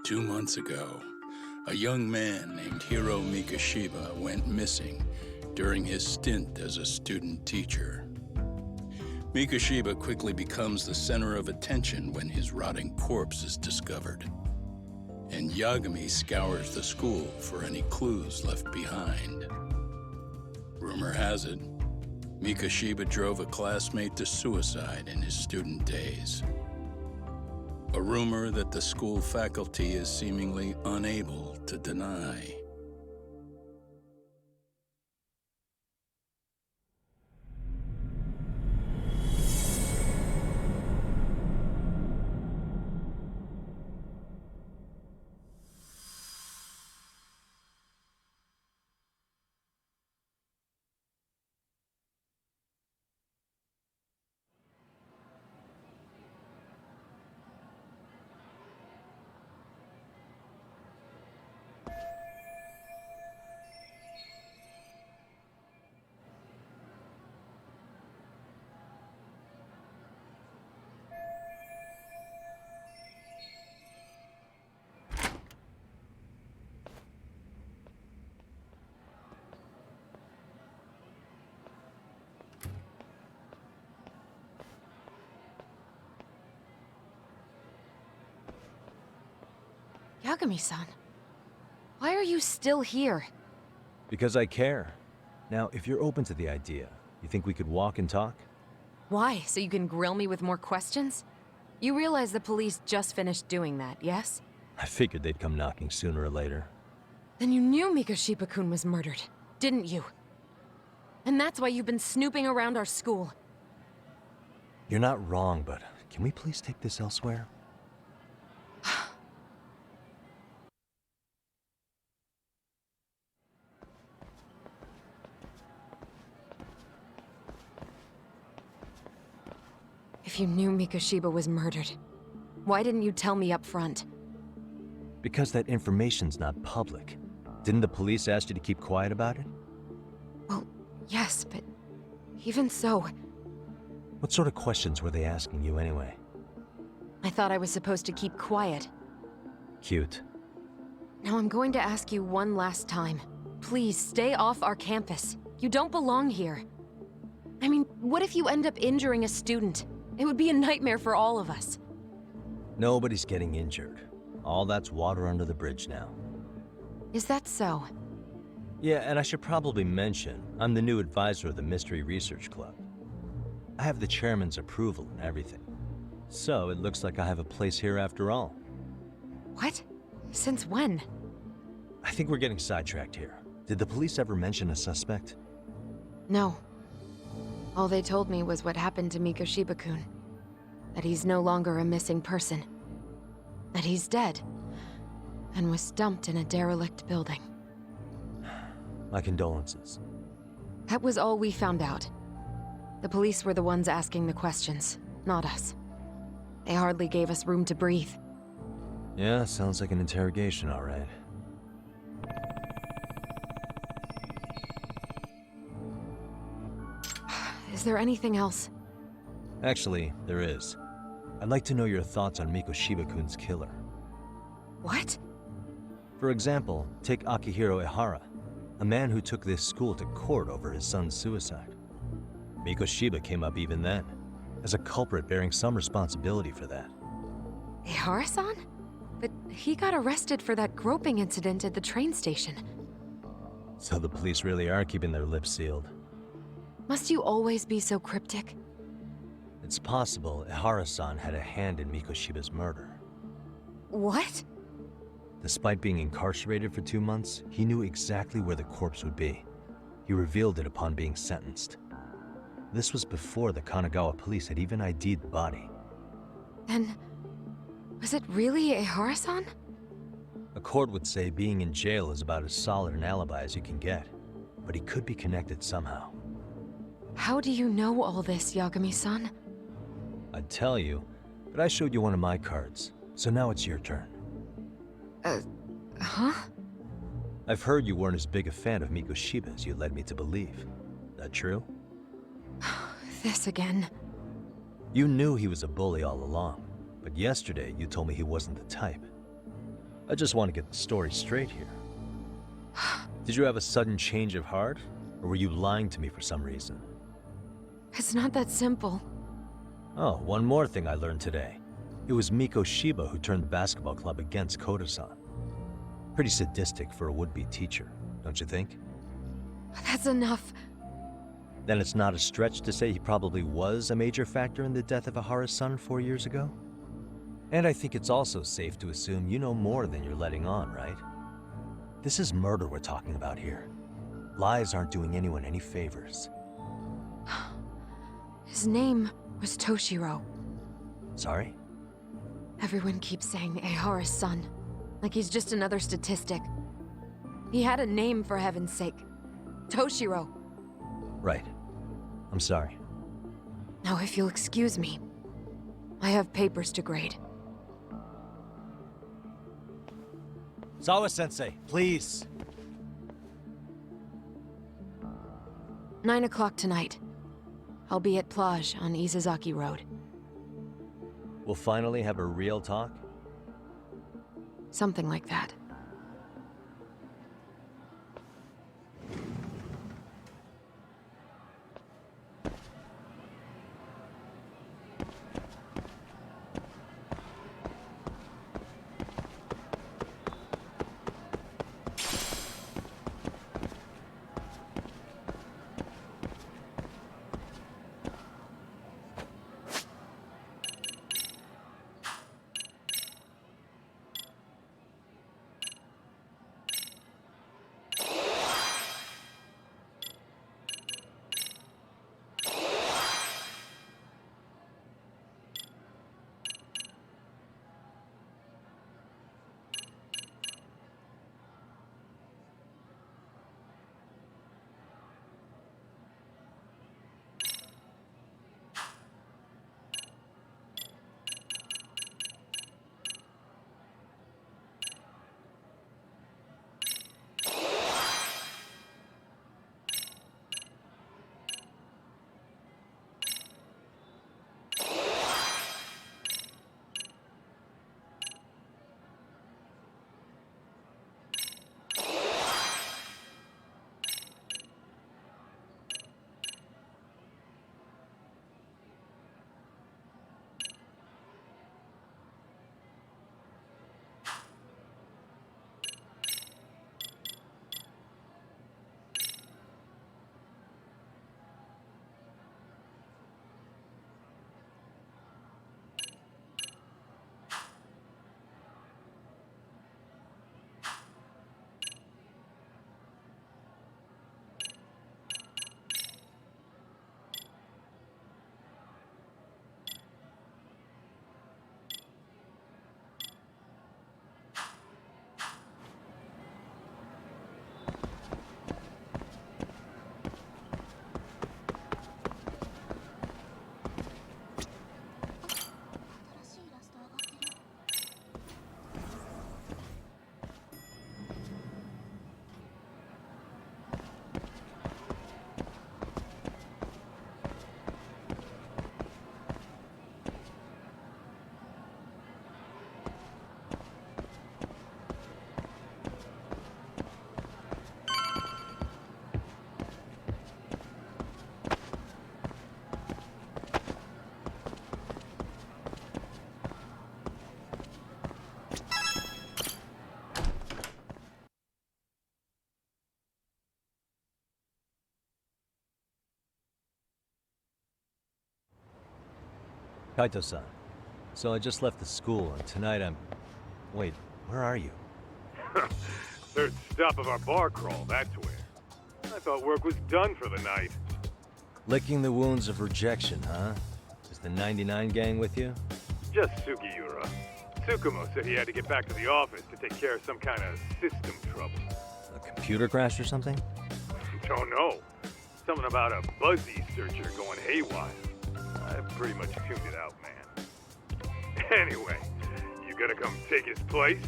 2 months ago, a young man named Hiro Mikashiba went missing during his stint as a student teacher. Mikashiba quickly becomes the center of attention when his rotting corpse is discovered, and Yagami scours the school for any clues left behind. Rumor has it, Mikashiba drove a classmate to suicide in his student days. A rumor that the school faculty is seemingly unable to deny. Yagami-san, why are you still here? Because I care. Now, if you're open to the idea, you think we could walk and talk? Why? So you can grill me with more questions? You realize the police just finished doing that, yes? I figured they'd come knocking sooner or later. Then you knew Mikashiba-kun was murdered, didn't you? And that's why you've been snooping around our school. You're not wrong, but can we please take this elsewhere? If you knew Mikashiba was murdered, why didn't you tell me up front? Because that information's not public. Didn't the police ask you to keep quiet about it? Well, yes, but even so... What sort of questions were they asking you anyway? I thought I was supposed to keep quiet. Cute. Now I'm going to ask you one last time. Please, stay off our campus. You don't belong here. I mean, what if you end up injuring a student? It would be a nightmare for all of us. Nobody's getting injured. All that's water under the bridge now. Is that so? Yeah, and I should probably mention, I'm the new advisor of the Mystery Research Club. I have the chairman's approval and everything. So it looks like I have a place here after all. What? Since when? I think we're getting sidetracked here. Did the police ever mention a suspect? No. All they told me was what happened to Mikashiba-kun. That he's no longer a missing person. That he's dead. And was dumped in a derelict building. My condolences. That was all we found out. The police were the ones asking the questions, not us. They hardly gave us room to breathe. Yeah, sounds like an interrogation, all right. Is there anything else? Actually, there is. I'd like to know your thoughts on Mikashiba-kun's killer. What? For example, take Akihiro Ehara, a man who took this school to court over his son's suicide. Mikashiba came up even then, as a culprit bearing some responsibility for that. Ehara-san? But he got arrested for that groping incident at the train station. So the police really are keeping their lips sealed. Must you always be so cryptic? It's possible Ehara-san had a hand in Mikashiba's murder. What? Despite being incarcerated for 2 months, he knew exactly where the corpse would be. He revealed it upon being sentenced. This was before the Kanagawa police had even ID'd the body. Then, was it really Ehara-san? A court would say being in jail is about as solid an alibi as you can get, but he could be connected somehow. How do you know all this, Yagami-san? I'd tell you, but I showed you one of my cards, so now it's your turn. Huh? I've heard you weren't as big a fan of Mikashiba as you led me to believe. That true? This again. You knew he was a bully all along, but yesterday you told me he wasn't the type. I just want to get the story straight here. Did you have a sudden change of heart? Or were you lying to me for some reason? It's not that simple. Oh, one more thing I learned today. It was Miko Shiba who turned the basketball club against Koda-san. Pretty sadistic for a would-be teacher, don't you think? That's enough. Then it's not a stretch to say he probably was a major factor in the death of Ahara's son 4 years ago? And I think it's also safe to assume you know more than you're letting on, right? This is murder we're talking about here. Lies aren't doing anyone any favors. His name was Toshiro. Sorry? Everyone keeps saying Ahara's son, like he's just another statistic. He had a name, for heaven's sake. Toshiro. Right. I'm sorry. Now, if you'll excuse me, I have papers to grade. Sawa Sensei, please. 9 o'clock tonight. I'll be at Plage on Izazaki Road. We'll finally have a real talk? Something like that. Kaito-san. So I just left the school, and tonight I'm... Wait, where are you? Third stop of our bar crawl, that's where. I thought work was done for the night. Licking the wounds of rejection, huh? Is the 99 gang with you? Just Sugiura. Tsukumo said he had to get back to the office to take care of some kind of system trouble. A computer crash or something? Don't know. Something about a Buzzy searcher going haywire. I pretty much tuned it out, man. Anyway, you gonna come take his place?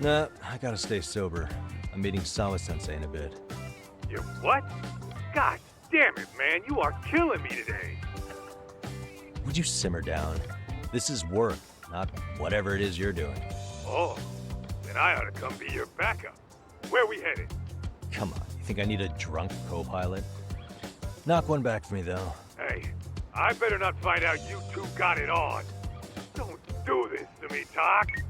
Nah, I gotta stay sober. I'm meeting Sawa Sensei in a bit. You what? God damn it, man, you are killing me today. Would you simmer down? This is work, not whatever it is you're doing. Oh, then I ought to come be your backup. Where we headed? Come on, you think I need a drunk co-pilot? Knock one back for me, though. Hey, I better not find out you two got it on. Don't do this to me, Tak.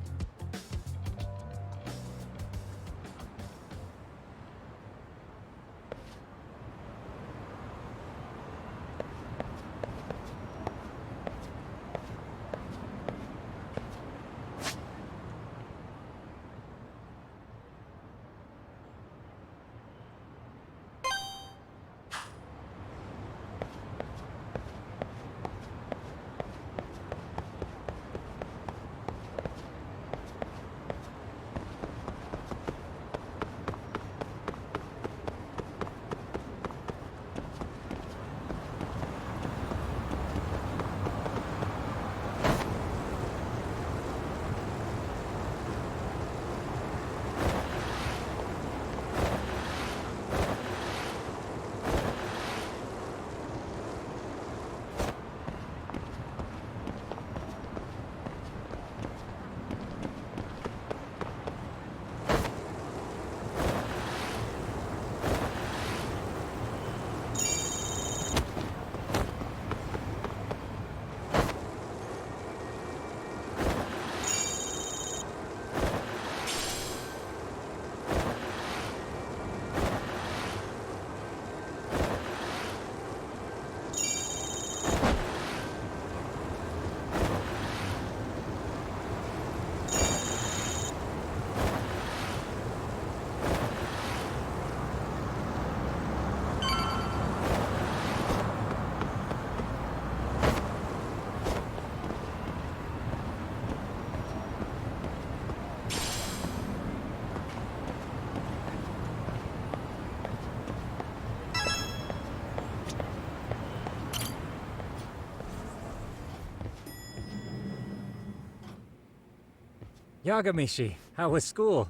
Yagamishi, how was school?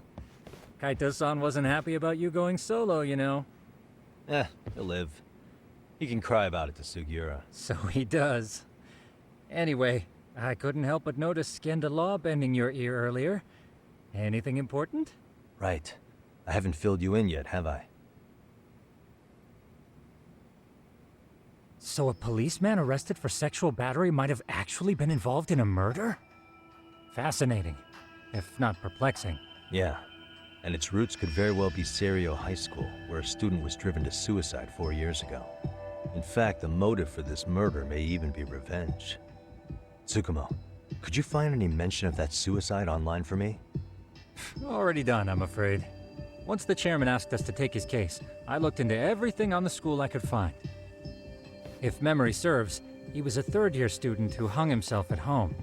Kaito-san wasn't happy about you going solo, you know. He'll live. He can cry about it to Sugiura. So he does. Anyway, I couldn't help but notice Skenda Law bending your ear earlier. Anything important? Right. I haven't filled you in yet, have I? So a policeman arrested for sexual battery might have actually been involved in a murder? Fascinating, if not perplexing. Yeah. And its roots could very well be Serio High School, where a student was driven to suicide 4 years ago. In fact, the motive for this murder may even be revenge. Tsukumo, could you find any mention of that suicide online for me? Already done, I'm afraid. Once the chairman asked us to take his case, I looked into everything on the school I could find. If memory serves, he was a third-year student who hung himself at home.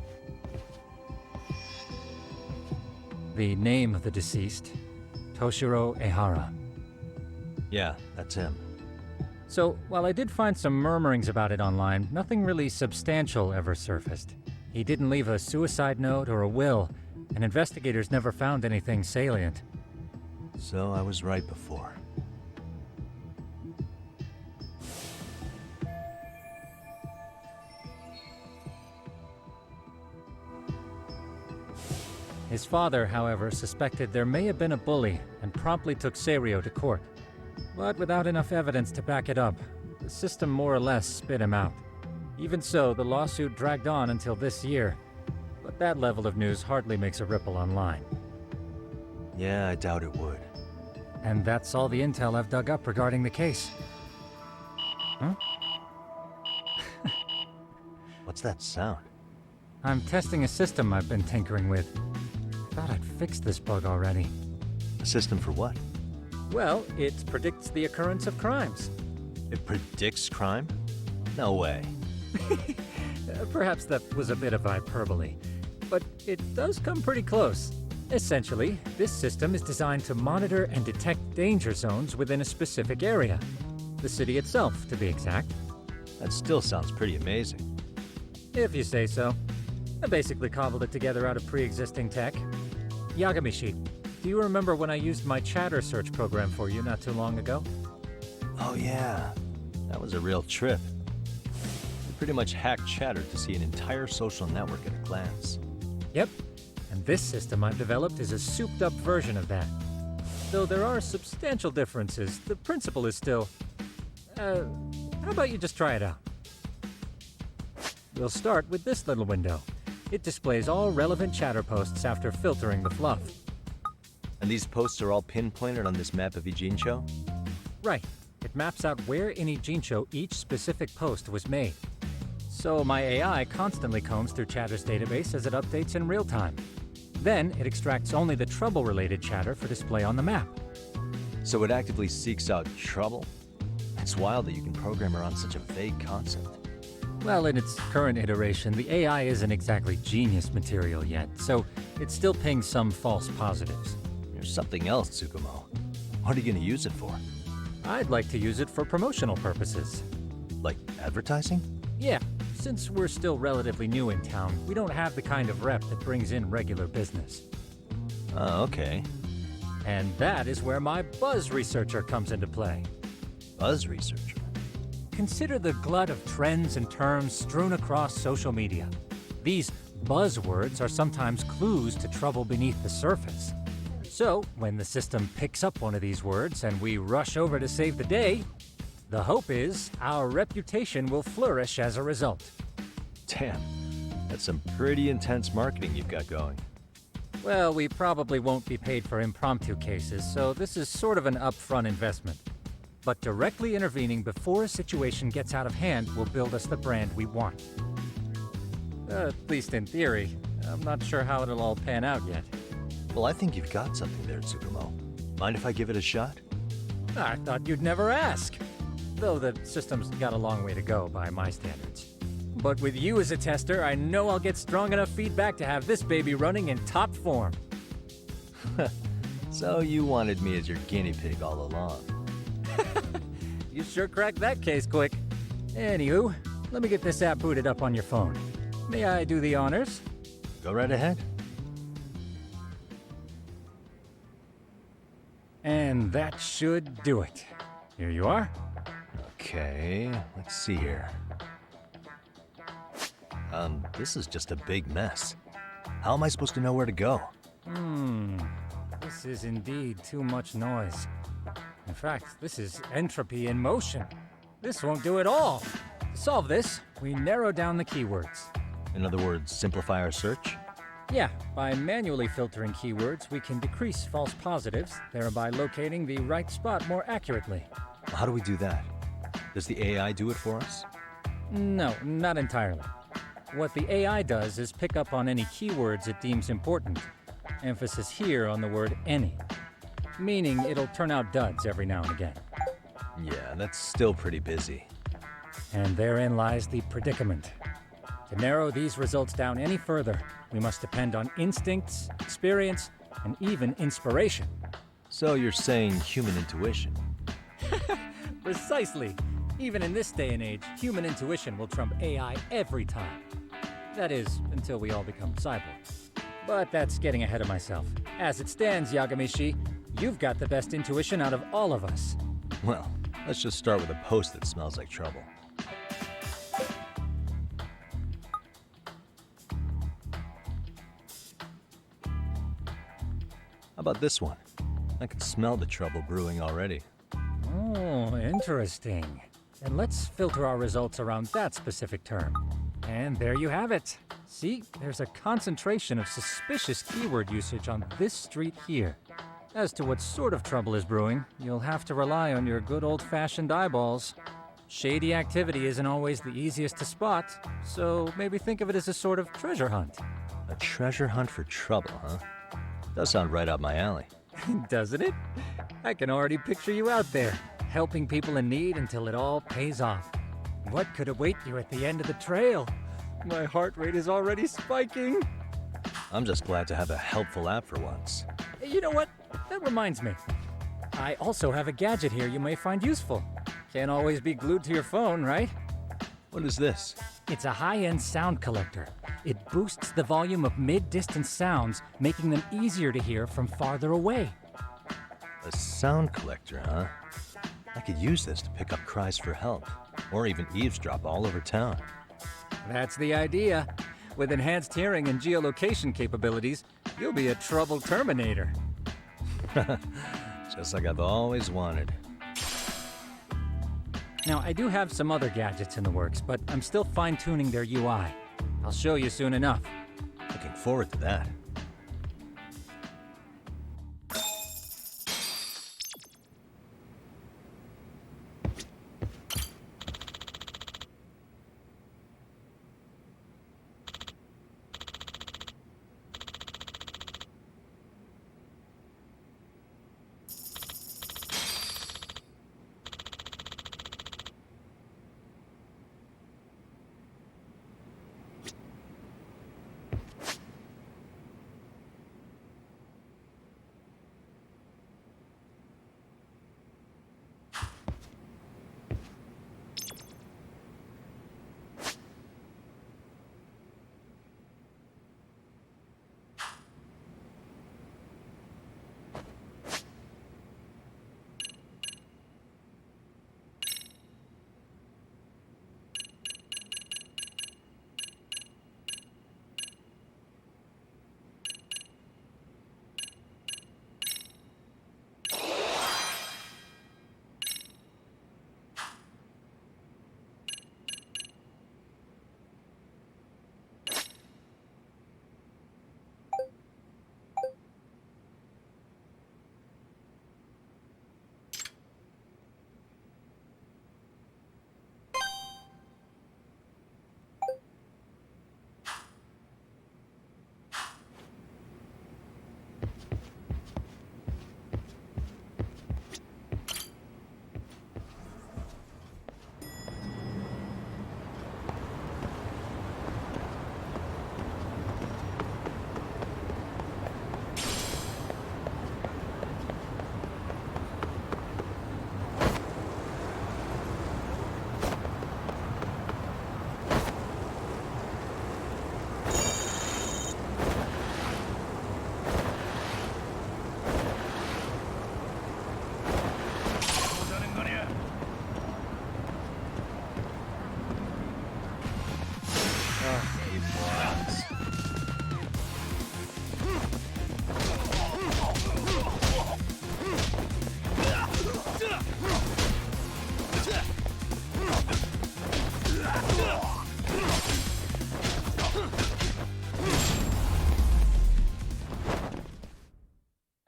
The name of the deceased, Toshiro Ehara. Yeah, that's him. So, while I did find some murmurings about it online, nothing really substantial ever surfaced. He didn't leave a suicide note or a will, and investigators never found anything salient. So I was right before. His father, however, suspected there may have been a bully and promptly took Serio to court. But without enough evidence to back it up, the system more or less spit him out. Even so, the lawsuit dragged on until this year. But that level of news hardly makes a ripple online. Yeah, I doubt it would. And that's all the intel I've dug up regarding the case. Huh? What's that sound? I'm testing a system I've been tinkering with. Thought I'd fixed this bug already. A system for what? Well, it predicts the occurrence of crimes. It predicts crime? No way. Perhaps that was a bit of hyperbole, but it does come pretty close. Essentially, this system is designed to monitor and detect danger zones within a specific area. The city itself, to be exact. That still sounds pretty amazing. If you say so. I basically cobbled it together out of pre-existing tech. Yagamishi, do you remember when I used my chatter search program for you not too long ago? Oh yeah, that was a real trip. We pretty much hacked Chatter to see an entire social network at a glance. Yep, and this system I've developed is a souped-up version of that. Though there are substantial differences, the principle is still... how about you just try it out? We'll start with this little window. It displays all relevant chatter posts after filtering the fluff. And these posts are all pinpointed on this map of Ijincho? Right. It maps out where in Ijincho each specific post was made. So my AI constantly combs through Chatter's database as it updates in real time. Then it extracts only the trouble-related chatter for display on the map. So it actively seeks out trouble? It's wild that you can program around such a vague concept. Well, in its current iteration, the AI isn't exactly genius material yet, so it still pings some false positives. There's something else, Tsukumo. What are you going to use it for? I'd like to use it for promotional purposes. Like advertising? Yeah, since we're still relatively new in town, we don't have the kind of rep that brings in regular business. Oh, okay. And that is where my buzz researcher comes into play. Buzz researcher? Consider the glut of trends and terms strewn across social media. These buzzwords are sometimes clues to trouble beneath the surface. So, when the system picks up one of these words and we rush over to save the day, the hope is our reputation will flourish as a result. Damn, that's some pretty intense marketing you've got going. Well, we probably won't be paid for impromptu cases, so this is sort of an upfront investment. But directly intervening before a situation gets out of hand will build us the brand we want. At least in theory. I'm not sure how it'll all pan out yet. Well, I think you've got something there, Tsukumo. Mind if I give it a shot? I thought you'd never ask. Though the system's got a long way to go by my standards. But with you as a tester, I know I'll get strong enough feedback to have this baby running in top form. So you wanted me as your guinea pig all along. You sure cracked that case quick. Anywho, let me get this app booted up on your phone. May I do the honors? Go right ahead. And that should do it. Here you are. Okay, let's see here. This is just a big mess. How am I supposed to know where to go? This is indeed too much noise. In fact, this is entropy in motion. This won't do it all. To solve this, we narrow down the keywords. In other words, simplify our search? Yeah, by manually filtering keywords, we can decrease false positives, thereby locating the right spot more accurately. How do we do that? Does the AI do it for us? No, not entirely. What the AI does is pick up on any keywords it deems important. Emphasis here on the word any. Meaning it'll turn out duds every now and again. Yeah, that's still pretty busy. And therein lies the predicament. To narrow these results down any further, we must depend on instincts, experience, and even inspiration. So you're saying human intuition? Precisely. Even in this day and age, human intuition will trump AI every time. That is, until we all become cyborgs. But that's getting ahead of myself. As it stands, Yagami-shi, you've got the best intuition out of all of us. Well, let's just start with a post that smells like trouble. How about this one? I can smell the trouble brewing already. Oh, interesting. And let's filter our results around that specific term. And there you have it. See, there's a concentration of suspicious keyword usage on this street here. As to what sort of trouble is brewing, you'll have to rely on your good old-fashioned eyeballs. Shady activity isn't always the easiest to spot, so maybe think of it as a sort of treasure hunt. A treasure hunt for trouble, huh? Does sound right up my alley. Doesn't it? I can already picture you out there, helping people in need until it all pays off. What could await you at the end of the trail? My heart rate is already spiking. I'm just glad to have a helpful app for once. You know what? That reminds me. I also have a gadget here you may find useful. Can't always be glued to your phone, right? What is this? It's a high-end sound collector. It boosts the volume of mid-distance sounds, making them easier to hear from farther away. A sound collector, huh? I could use this to pick up cries for help, or even eavesdrop all over town. That's the idea. With enhanced hearing and geolocation capabilities, You'll be a trouble terminator. Just like I've always wanted. Now, I do have some other gadgets in the works, but I'm still fine-tuning their UI. I'll show you soon enough. Looking forward to that.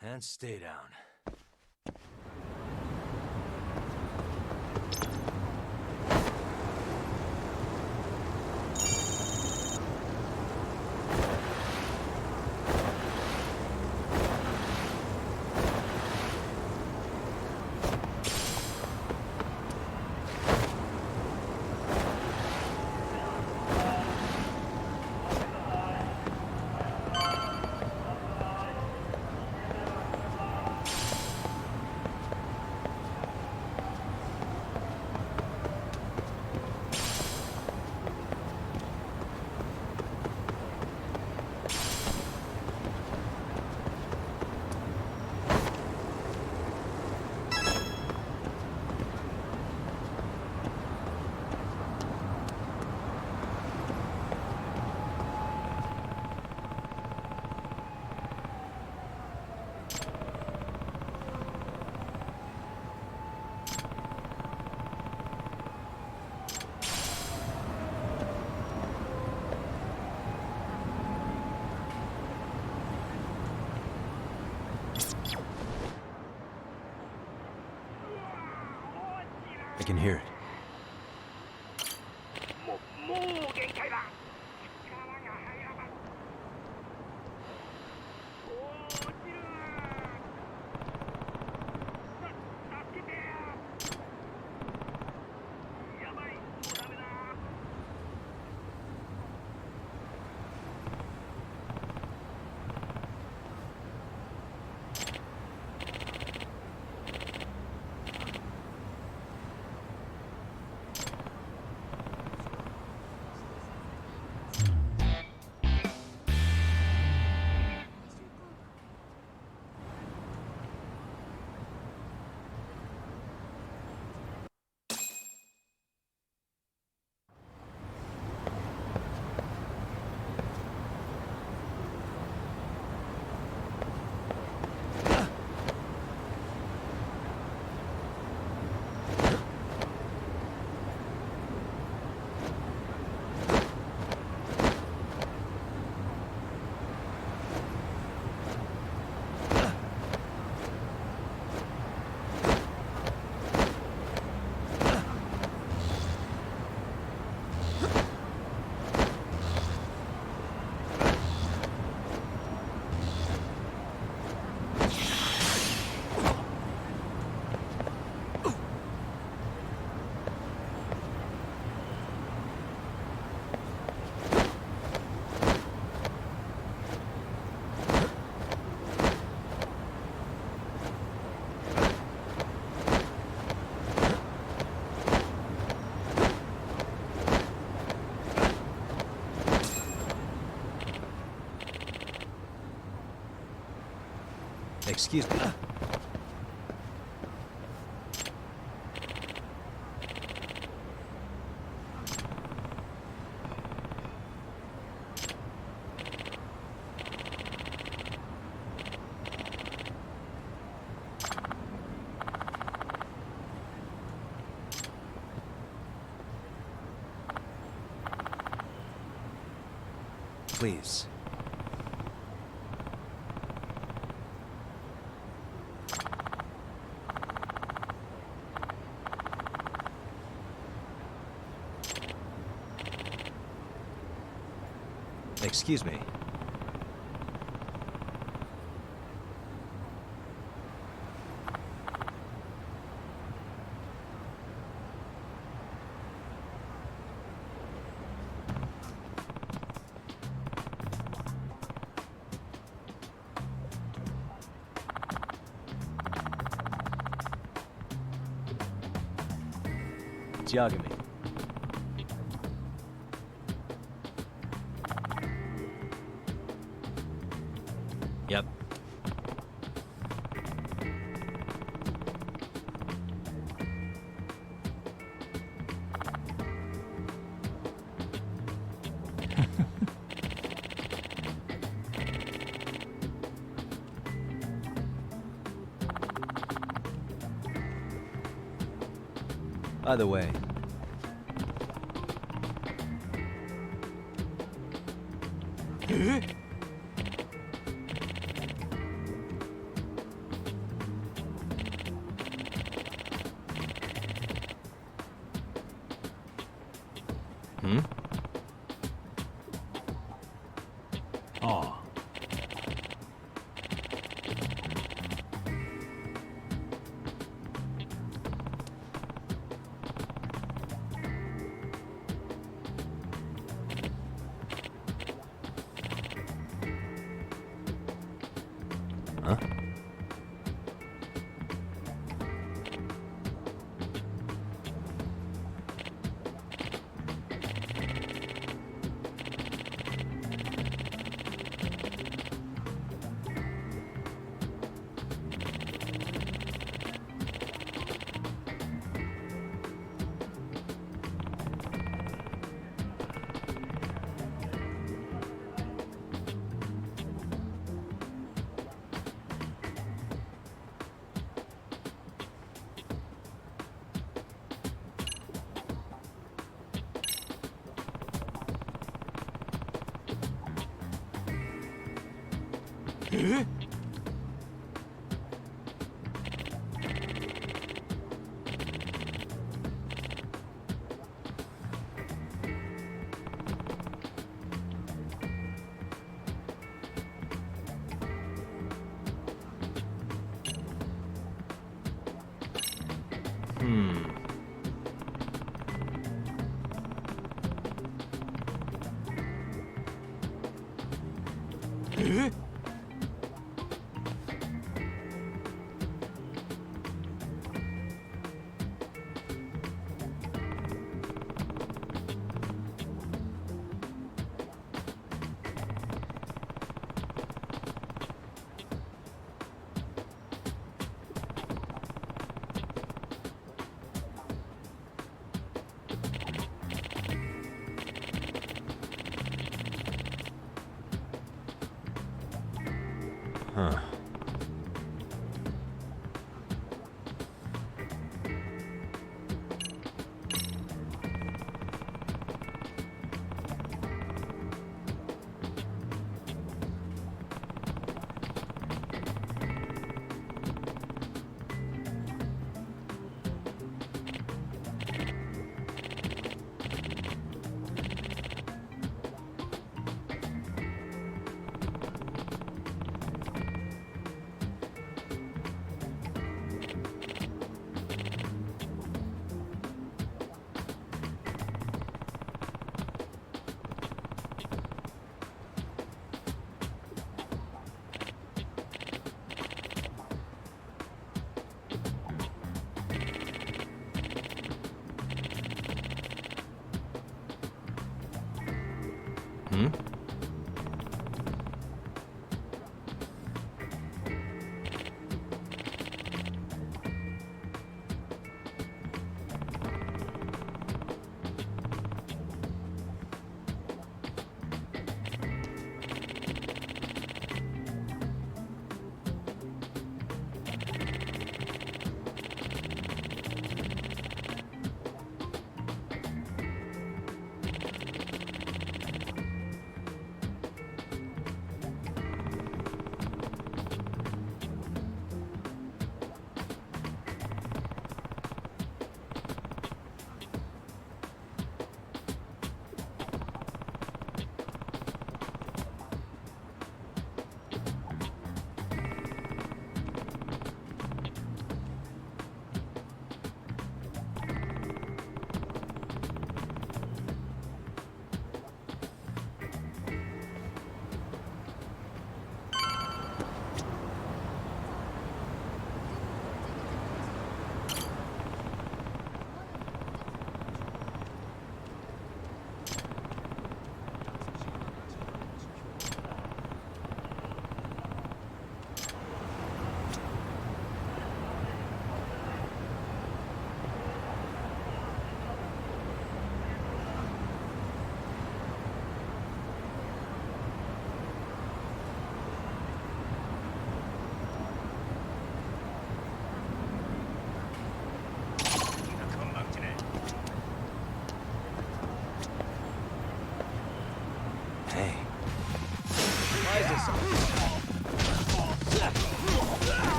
And stay down. I can hear it. Excuse me. Please. Excuse me. Yagami. Yep. Either way. Hmm? Oh. Huh? Huh.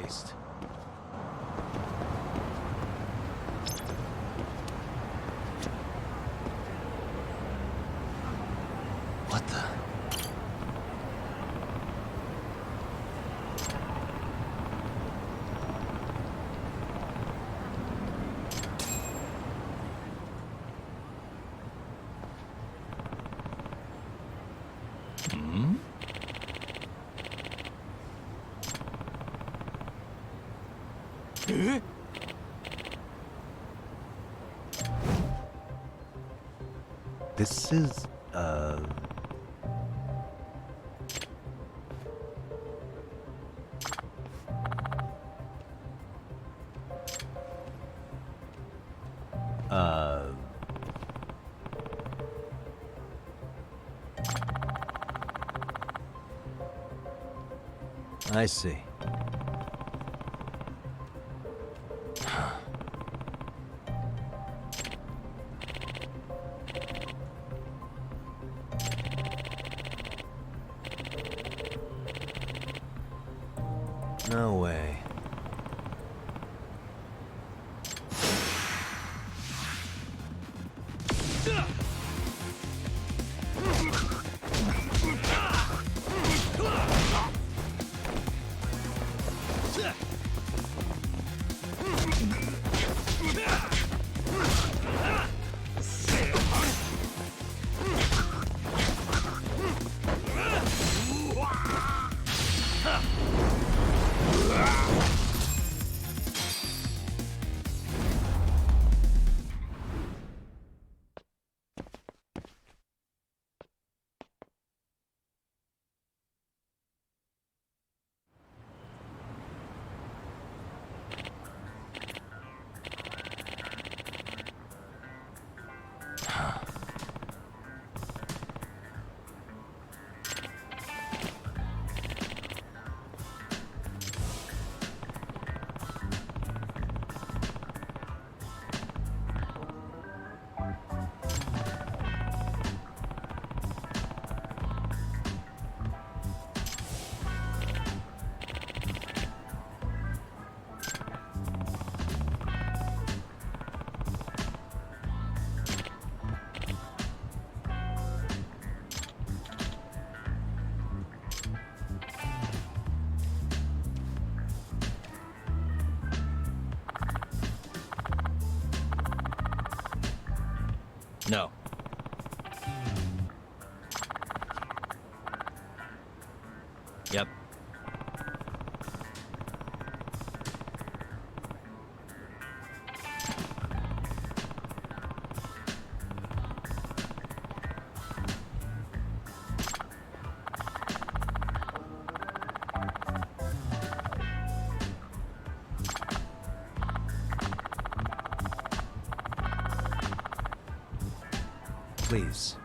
least. What the? Hmm? This is, I see. No way. No. Yep. Please.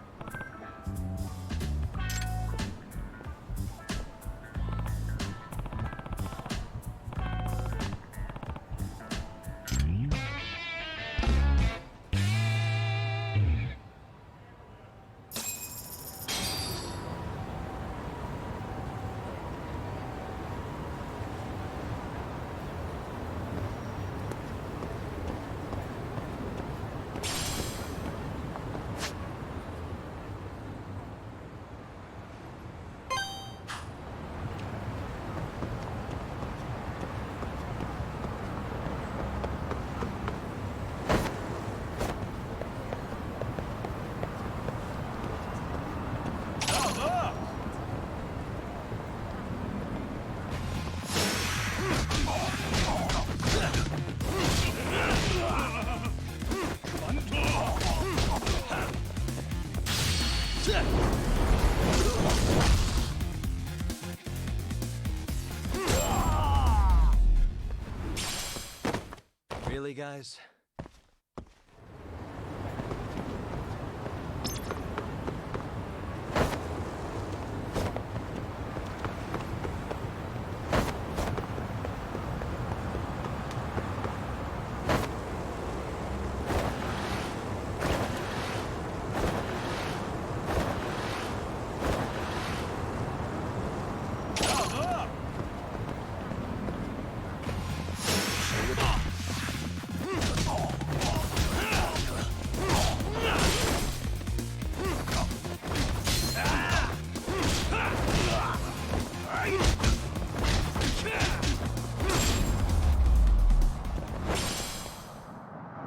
Really, guys?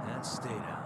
And stay down.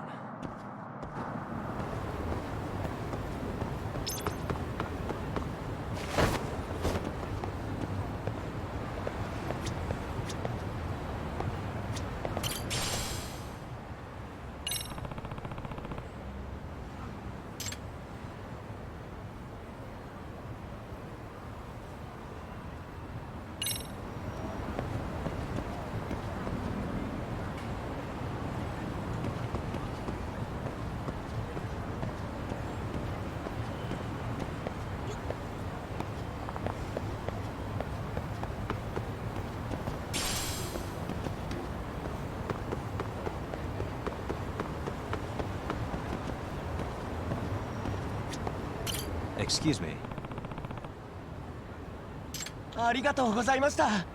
Excuse me. ありがとうございました。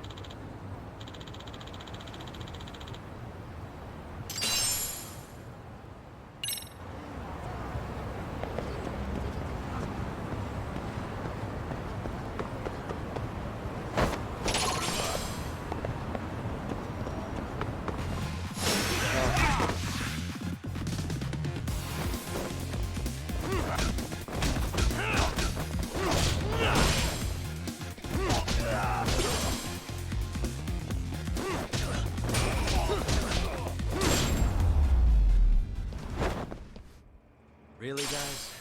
Really, guys?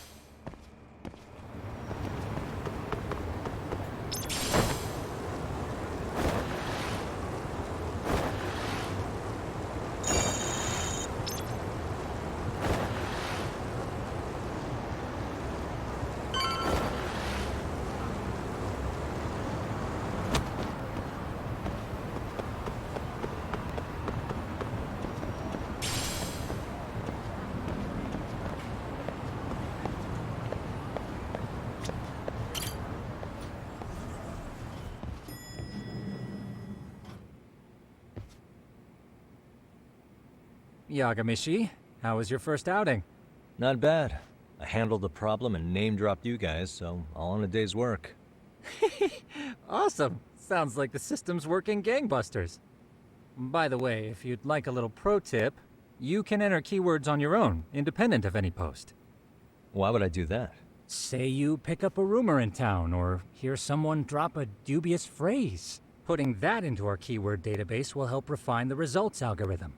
Yagami, how was your first outing? Not bad. I handled the problem and name-dropped you guys, so all in a day's work. Awesome! Sounds like the system's working gangbusters. By the way, if you'd like a little pro tip, you can enter keywords on your own, independent of any post. Why would I do that? Say you pick up a rumor in town, or hear someone drop a dubious phrase. Putting that into our keyword database will help refine the results algorithm.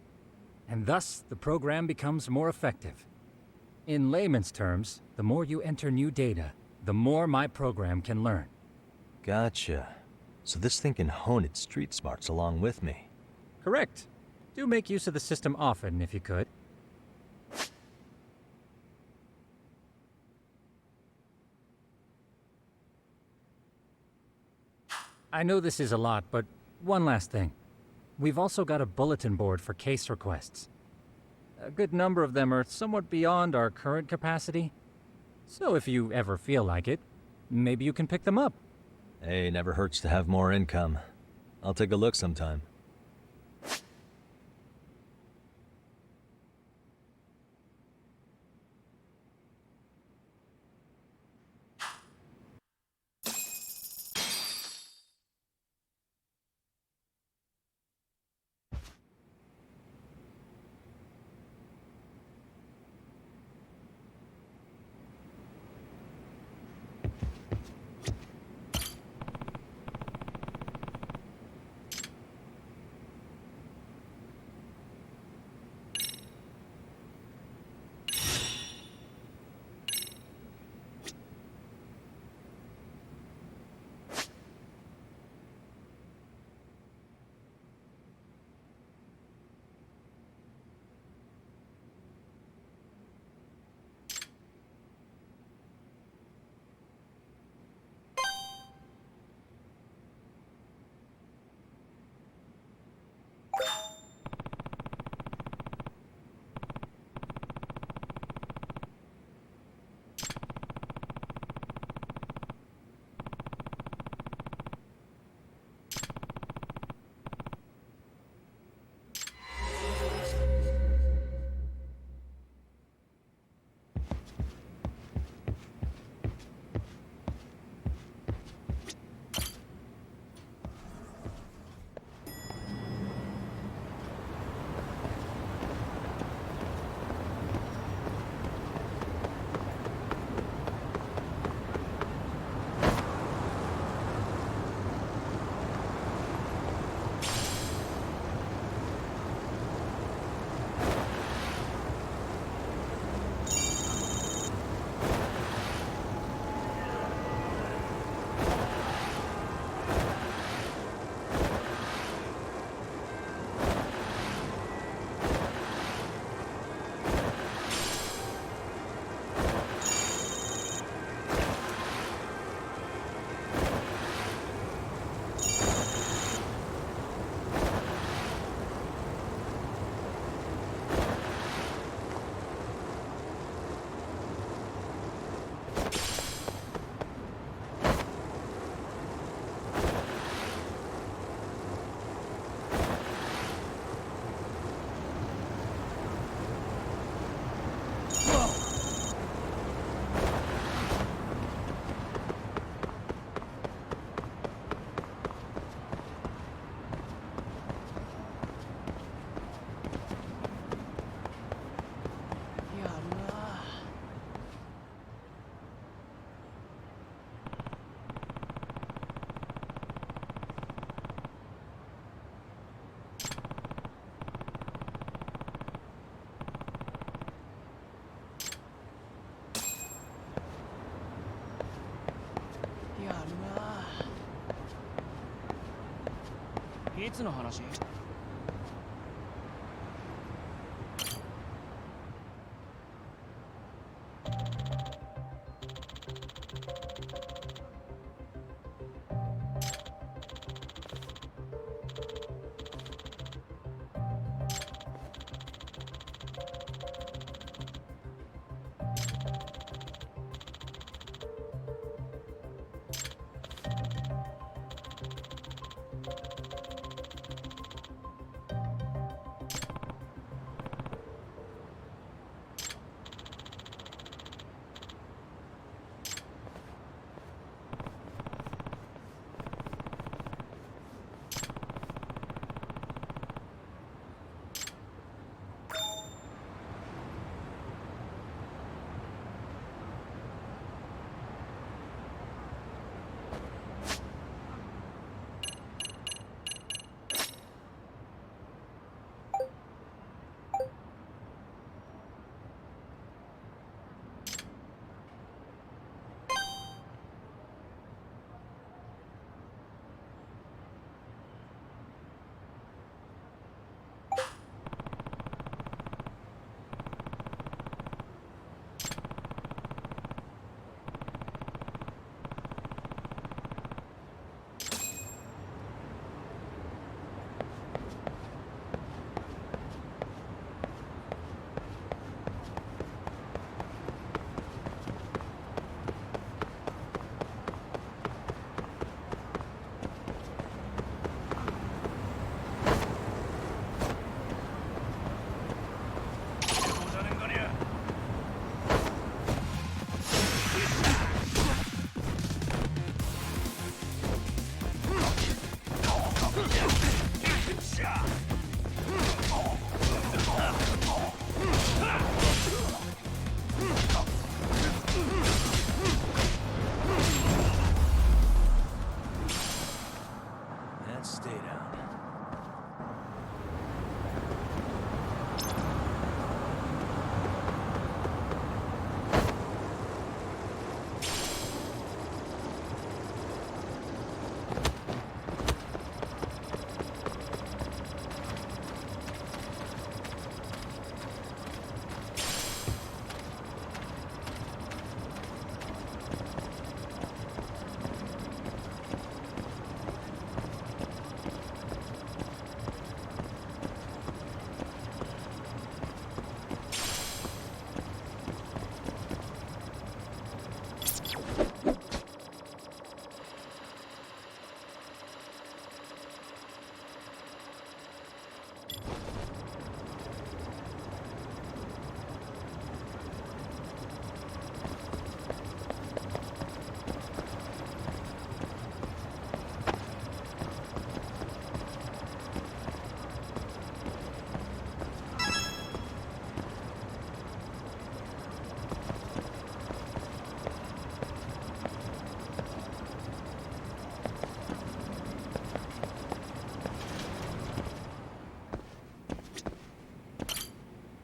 And thus, the program becomes more effective. In layman's terms, the more you enter new data, the more my program can learn. Gotcha. So this thing can hone its street smarts along with me. Correct. Do make use of the system often, if you could. I know this is a lot, but one last thing. We've also got a bulletin board for case requests. A good number of them are somewhat beyond our current capacity. So if you ever feel like it, maybe you can pick them up. Hey, never hurts to have more income. I'll take a look sometime. いつの話？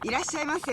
いらっしゃいませ。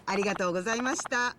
ありがとうございました。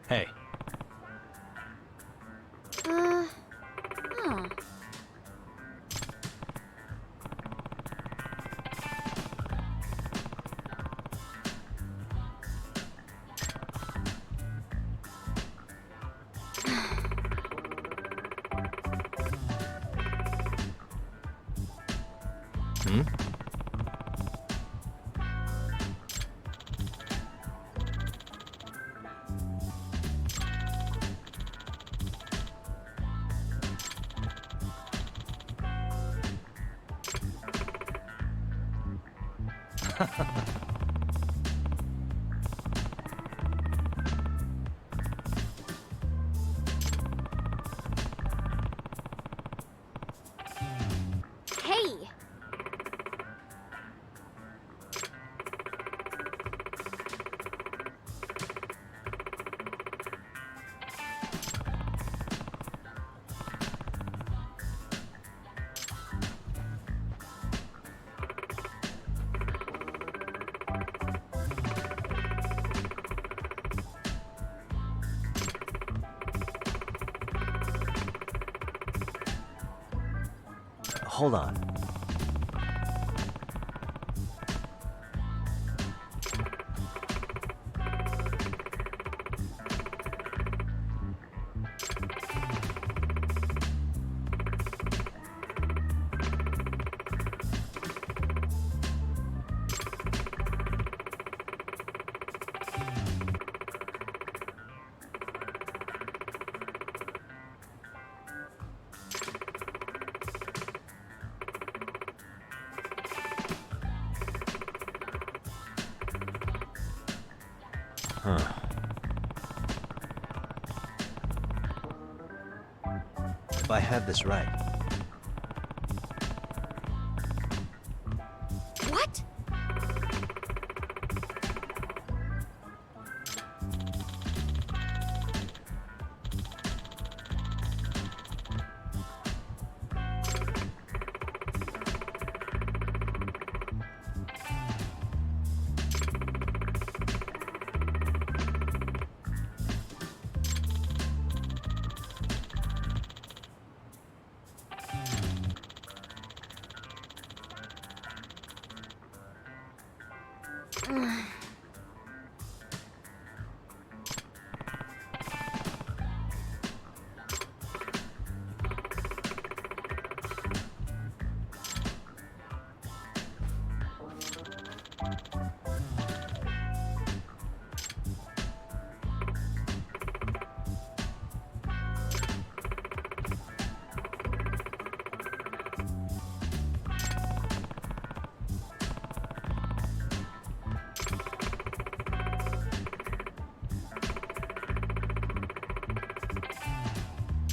Hey. Huh. Hmm? Hey! Hold on. Huh. If I had this right. What?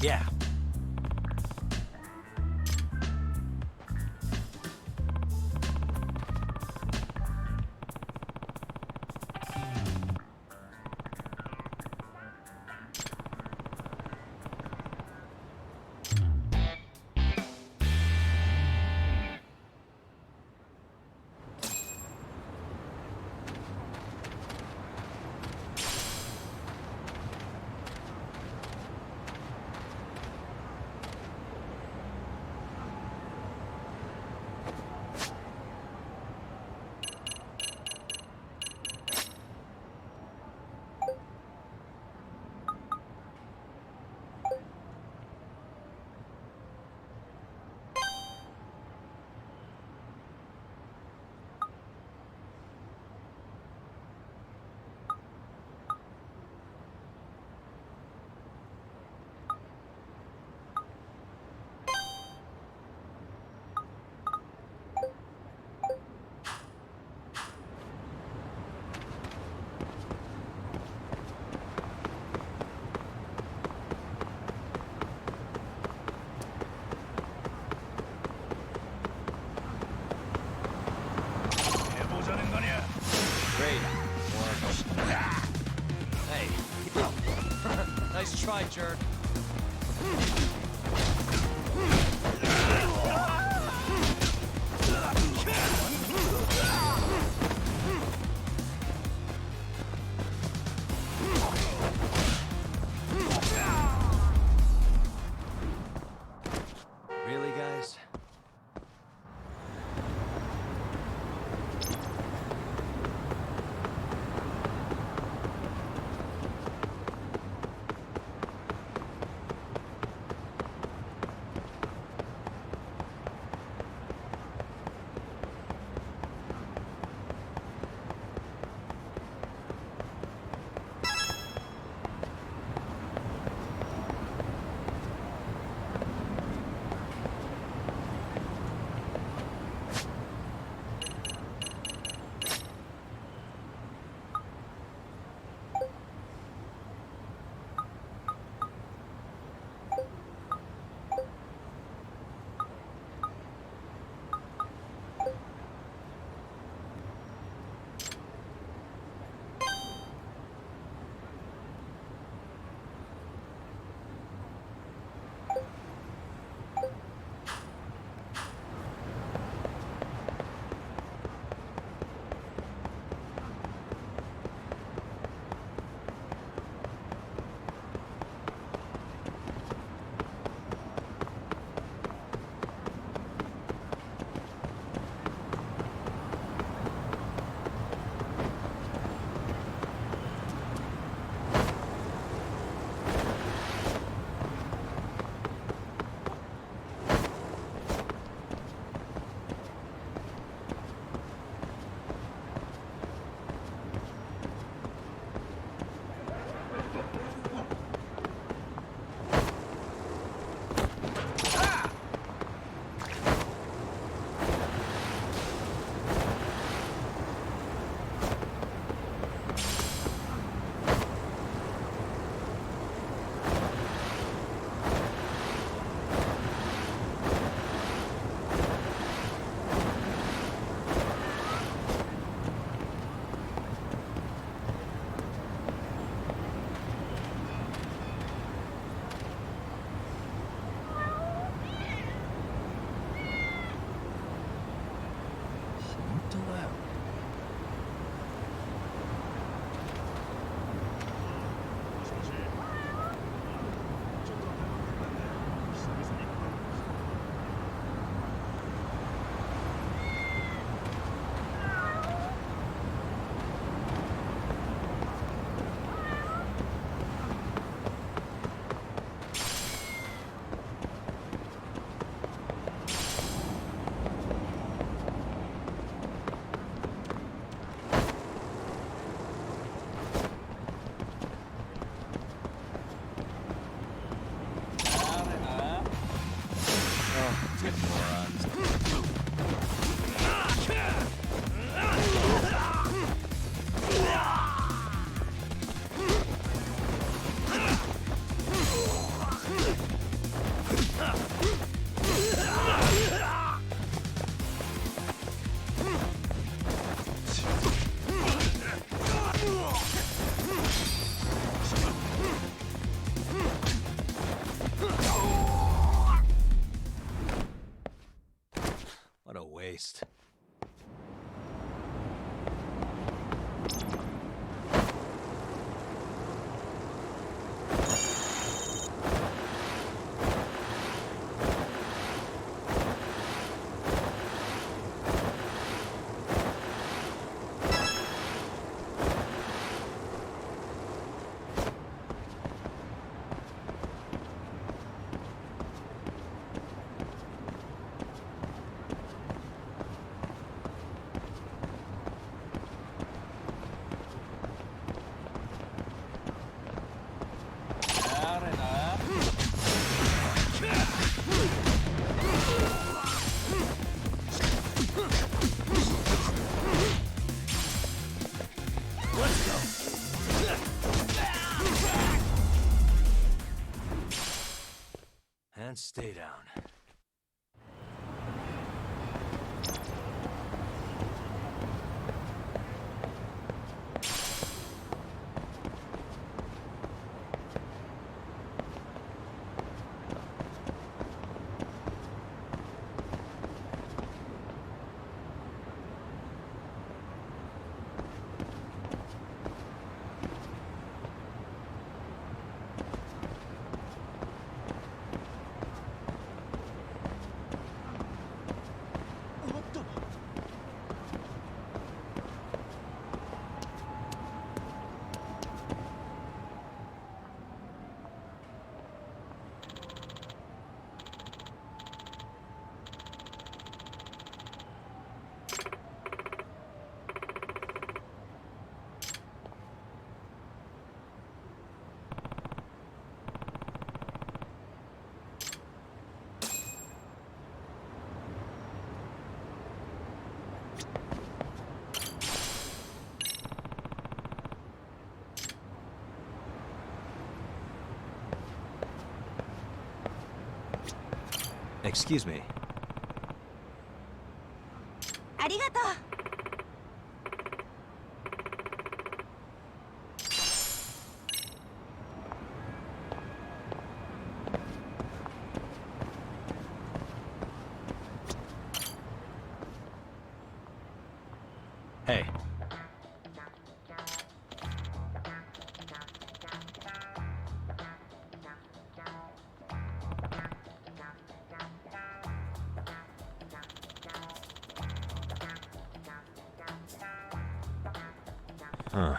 Yeah. Nice try, jerk. Really, guys? waste. And stay down. Excuse me. ありがとう。Hey. Huh.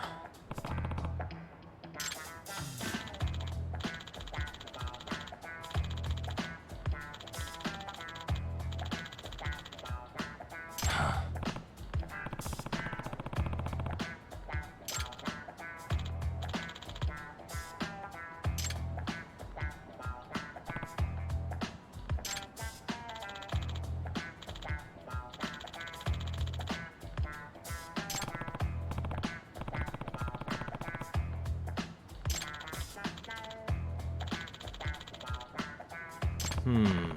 Hmm.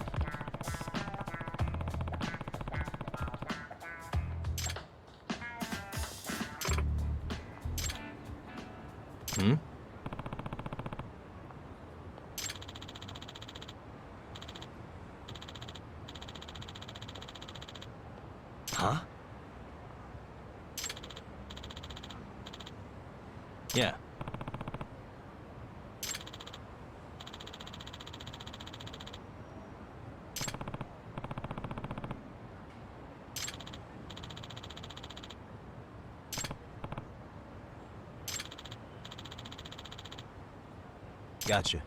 Hmm? Huh? Yeah. Gotcha.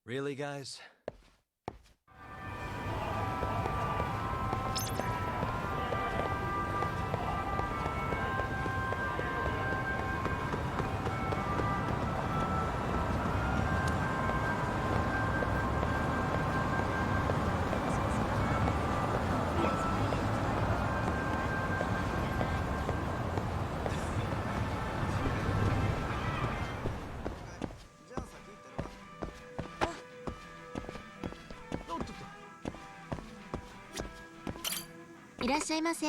Really, guys? I いらっしゃいませ。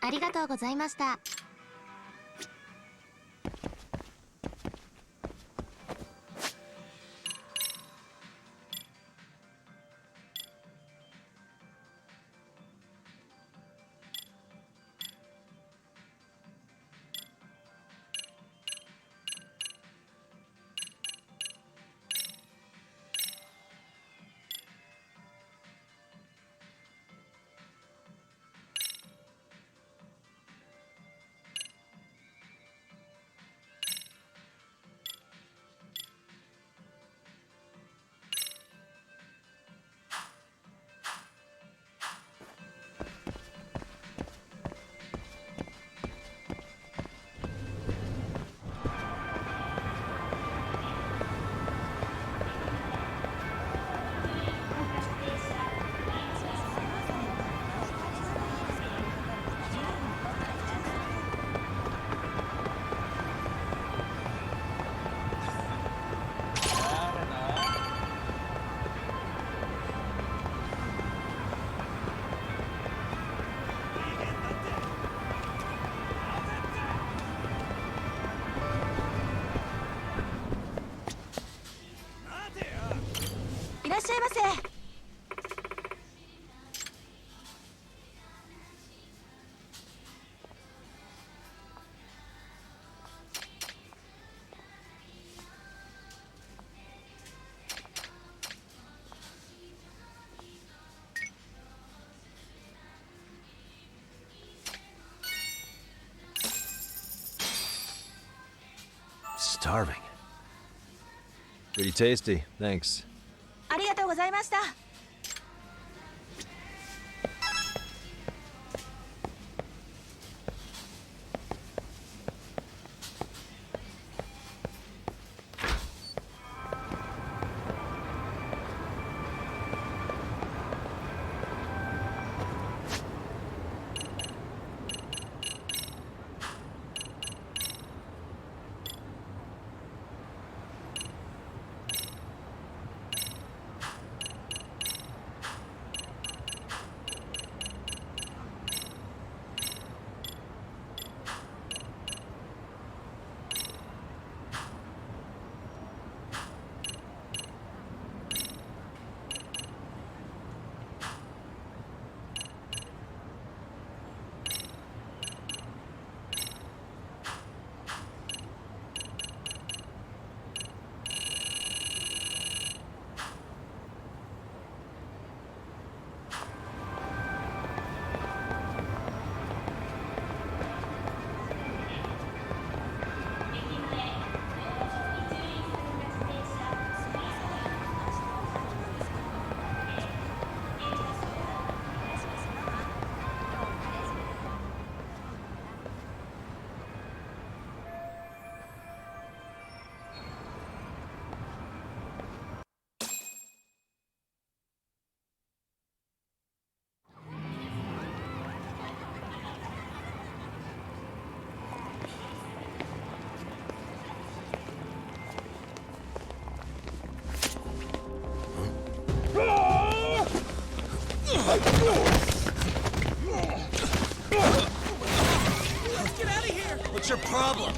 ありがとうございました。いらっしゃいませ。Starving. Pretty tasty, thanks. ありがとうございました。Get out of here! What's your problem?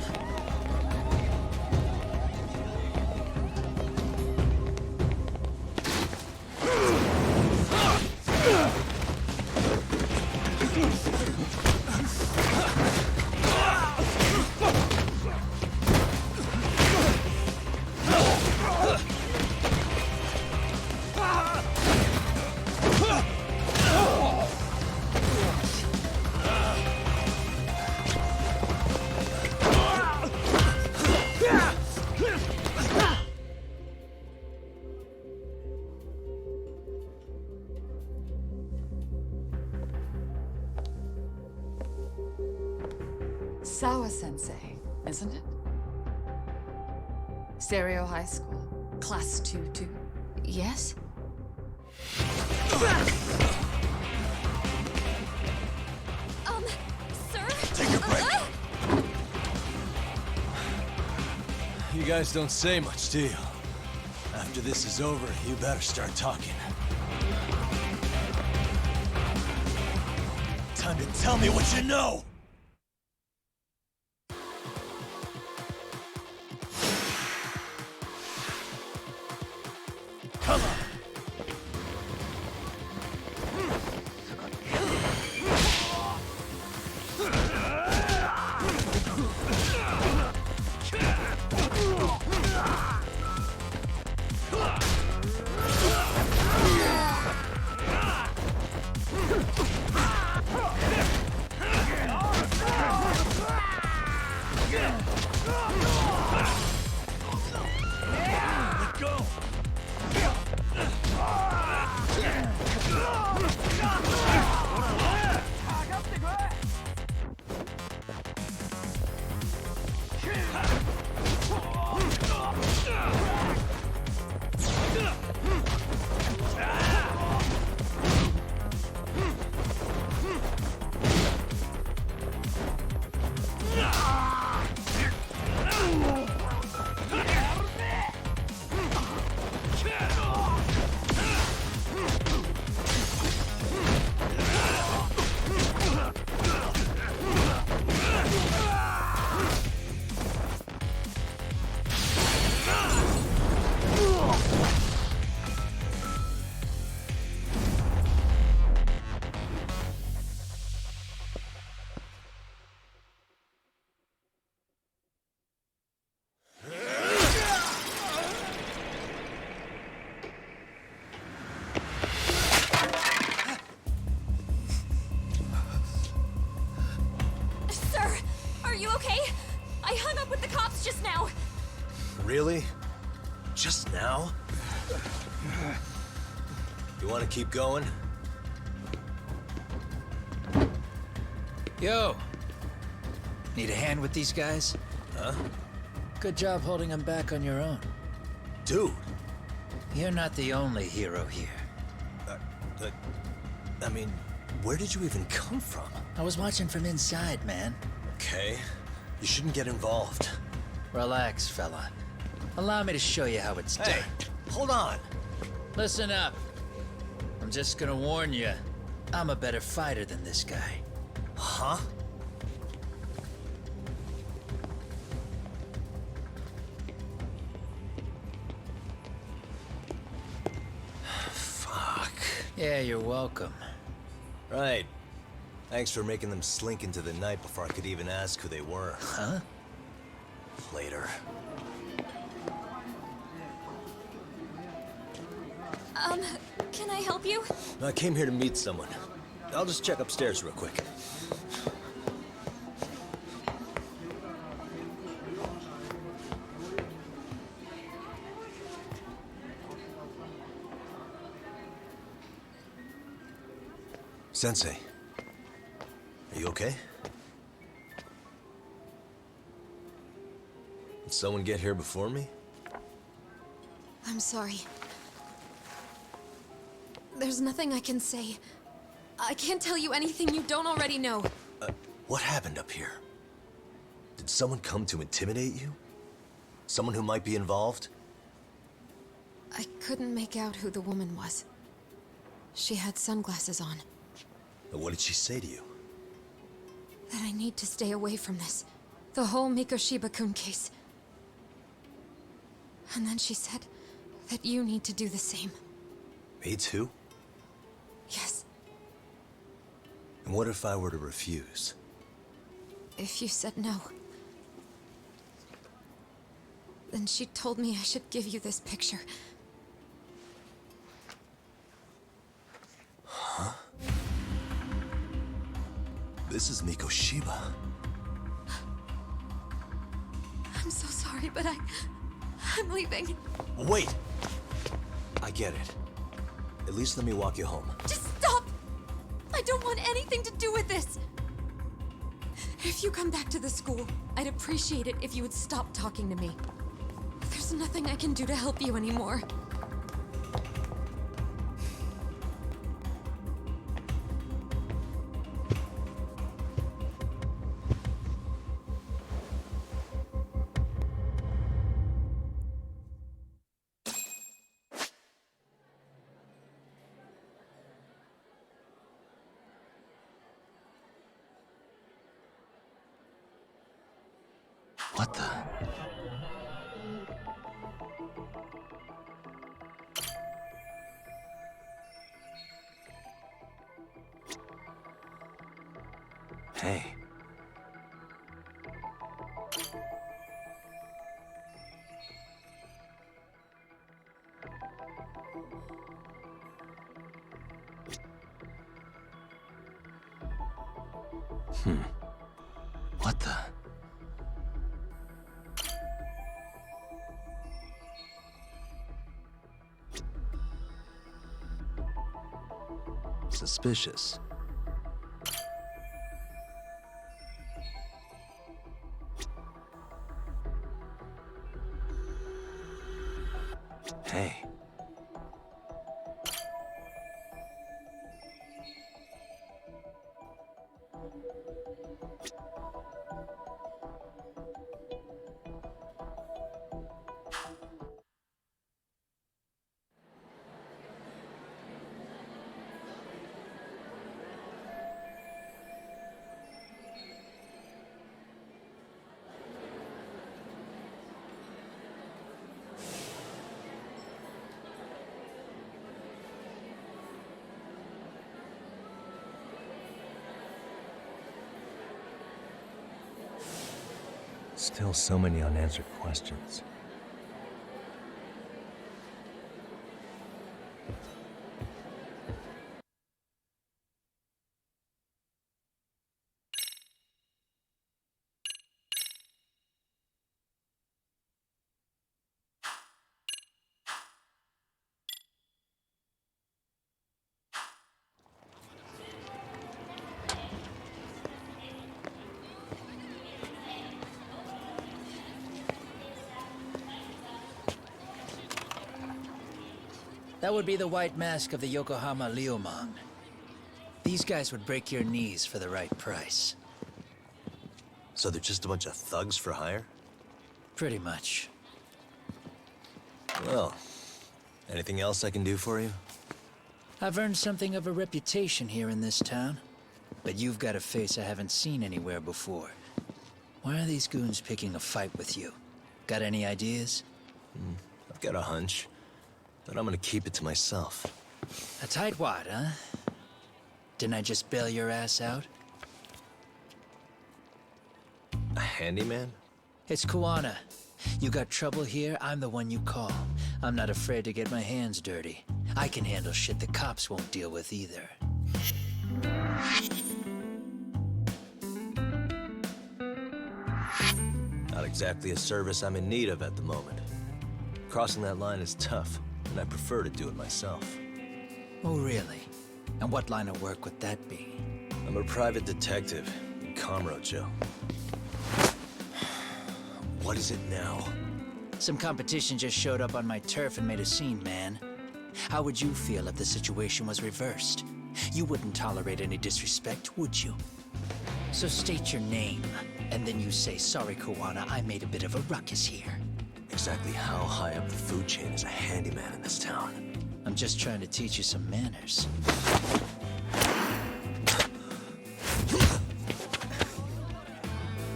Sawa Sensei, isn't it? Stereo High School, Class 2-2. Yes? Sir? Take a break. You guys don't say much, do you? After this is over, you better start talking. Time to tell me what you know! Come on! Really? Just now? You want to keep going? Yo! Need a hand with these guys? Huh? Good job holding them back on your own. Dude! You're not the only hero here. I mean, where did you even come from? I was watching from inside, man. Okay. You shouldn't get involved. Relax, fella. Allow me to show you how it's done. Hey, hold on. Listen up. I'm just gonna warn you. I'm a better fighter than this guy. Huh? Fuck. Yeah, you're welcome. Right. Thanks for making them slink into the night before I could even ask who they were. Huh? Later. Can I help you? I came here to meet someone. I'll just check upstairs real quick. Sensei, are you okay? Did someone get here before me? I'm sorry. There's nothing I can say. I can't tell you anything you don't already know. What happened up here? Did someone come to intimidate you? Someone who might be involved? I couldn't make out who the woman was. She had sunglasses on. What did she say to you? That I need to stay away from this. The whole Mikoshiba-kun case. And then she said that you need to do the same. Me too? Yes. And what if I were to refuse? If you said no. Then she told me I should give you this picture. Huh? This is Mikoshiba. I'm so sorry, but I'm leaving. Wait! I get it. At least let me walk you home. Just stop! I don't want anything to do with this! If you come back to the school, I'd appreciate it if you would stop talking to me. There's nothing I can do to help you anymore. What the? Hey. What the? Suspicious. Hey. Still so many unanswered questions. That would be the white mask of the Yokohama Liumang. These guys would break your knees for the right price. So they're just a bunch of thugs for hire? Pretty much. Well, anything else I can do for you? I've earned something of a reputation here in this town. But you've got a face I haven't seen anywhere before. Why are these goons picking a fight with you? Got any ideas? I've got a hunch, but I'm gonna keep it to myself. A tightwad, huh? Didn't I just bail your ass out? A handyman? It's Kuwana. You got trouble here, I'm the one you call. I'm not afraid to get my hands dirty. I can handle shit the cops won't deal with either. Not exactly a service I'm in need of at the moment. Crossing that line is tough, and I prefer to do it myself. Oh, really? And what line of work would that be? I'm a private detective in Kamurocho. What is it now? Some competition just showed up on my turf and made a scene, man. How would you feel if the situation was reversed? You wouldn't tolerate any disrespect, would you? So state your name, and then you say, "Sorry, Kuwana, I made a bit of a ruckus here." Exactly how high up the food chain is a handyman in this town? I'm just trying to teach you some manners.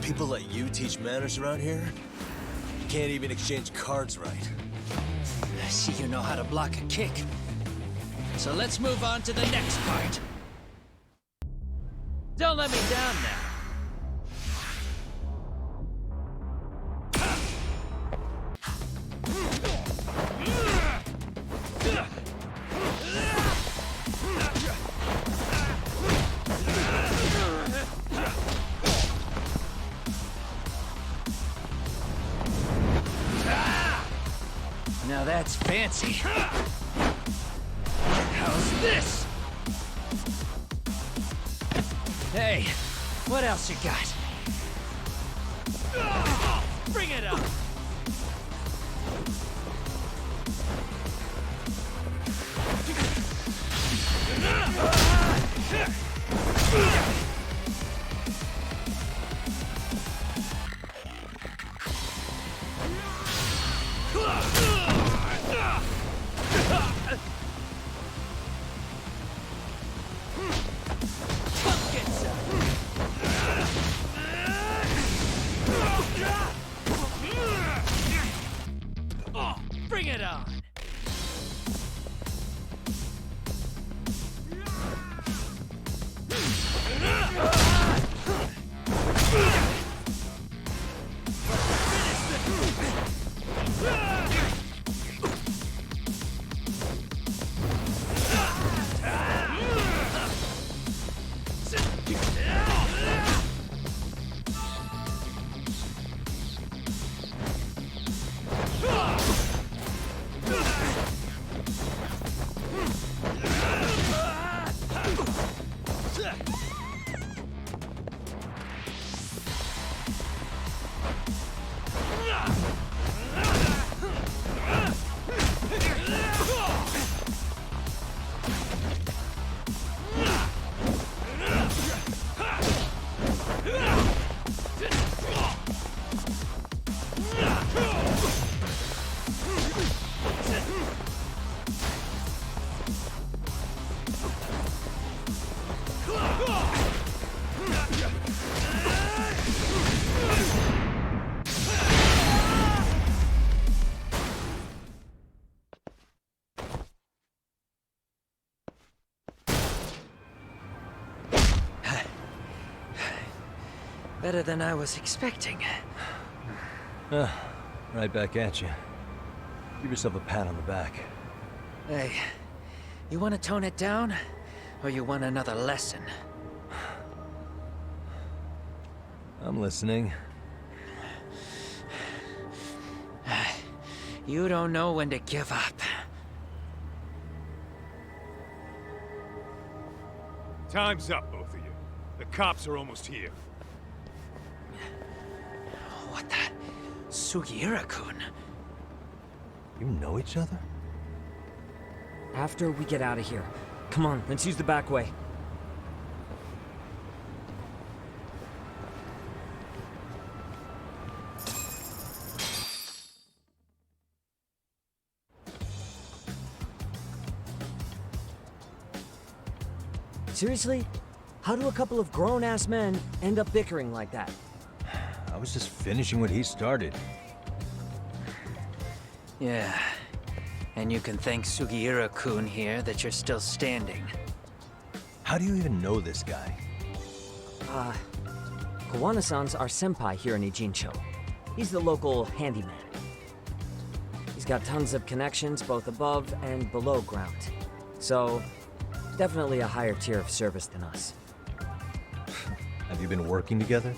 People let you teach manners around here? You can't even exchange cards right. I see you know how to block a kick. So let's move on to the next part. Don't let me down now. Now that's fancy. How's this? Hey, what else you got? Bring it up! Better than I was expecting. Right back at you. Give yourself a pat on the back. Hey, you want to tone it down? Or you want another lesson? I'm listening. You don't know when to give up. Time's up, both of you. The cops are almost here. What the? Sugiura-kun? You know each other? After we get out of here. Come on, let's use the back way. Seriously? How do a couple of grown-ass men end up bickering like that? I was just finishing what he started. Yeah. And you can thank Sugiura-kun here that you're still standing. How do you even know this guy? Kawana-san's our senpai here in Ijincho. He's the local handyman. He's got tons of connections both above and below ground. So, definitely a higher tier of service than us. Have you been working together?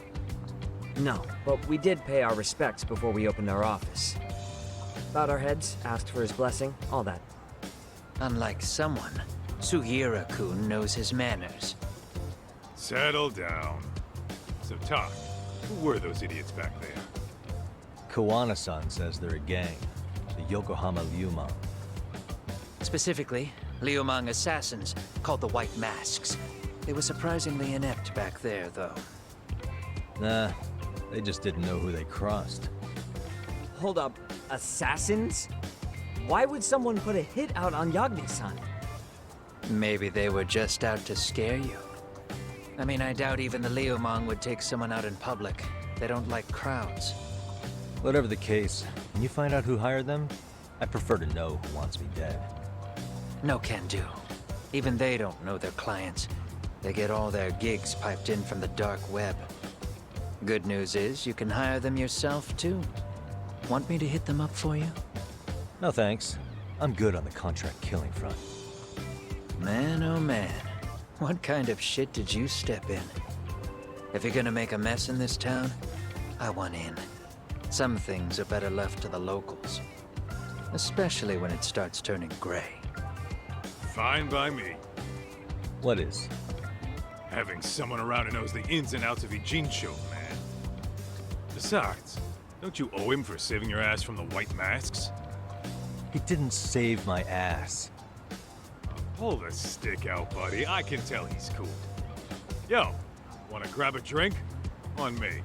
No, but we did pay our respects before we opened our office. Bowed our heads, asked for his blessing, all that. Unlike someone, Sugiura-kun knows his manners. Settle down. So, talk. Who were those idiots back there? Kawana-san says they're a gang. The Yokohama Ryumang. Specifically, Ryumang assassins, called the White Masks. They were surprisingly inept back there, though. Nah, they just didn't know who they crossed. Hold up, assassins? Why would someone put a hit out on Yagami-san? Maybe they were just out to scare you. I mean, I doubt even the Ryumang would take someone out in public. They don't like crowds. Whatever the case, when you find out who hired them, I prefer to know who wants me dead. No can do. Even they don't know their clients. They get all their gigs piped in from the dark web. Good news is, you can hire them yourself, too. Want me to hit them up for you? No thanks. I'm good on the contract killing front. Man, oh man. What kind of shit did you step in? If you're gonna make a mess in this town, I want in. Some things are better left to the locals. Especially when it starts turning gray. Fine by me. What is? Having someone around who knows the ins and outs of Ijincho, man. Besides, don't you owe him for saving your ass from the White Masks? He didn't save my ass. Pull the stick out, buddy. I can tell he's cool. Yo, wanna grab a drink? On me.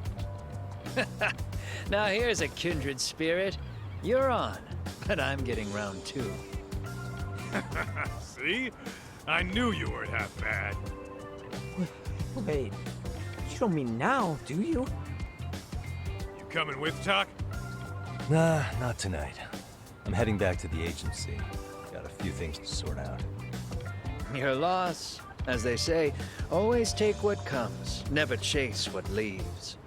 Now here's a kindred spirit. You're on, but I'm getting round two. See? I knew you weren't half bad. Wait, you don't mean now, do you? You coming with, Talk? Nah, not tonight. I'm heading back to the agency. Got a few things to sort out. Your loss. As they say, always take what comes, never chase what leaves.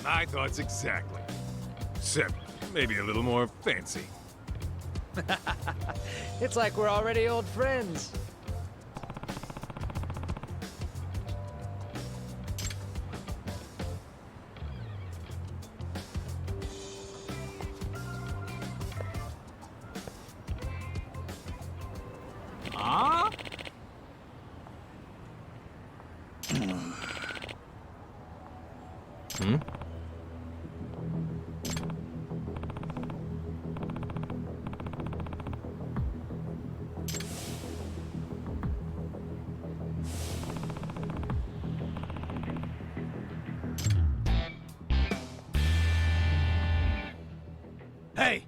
My thoughts exactly. Except maybe a little more fancy. It's like we're already old friends. Hmm? Hey!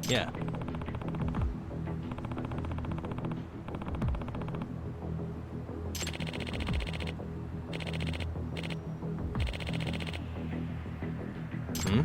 Yeah. Hmm?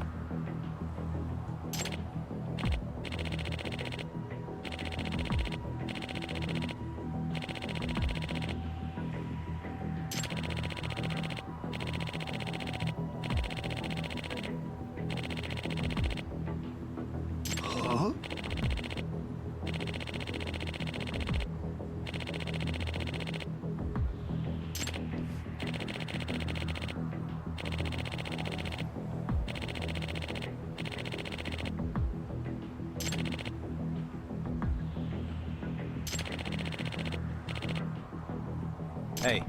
Hey.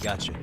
Gotcha.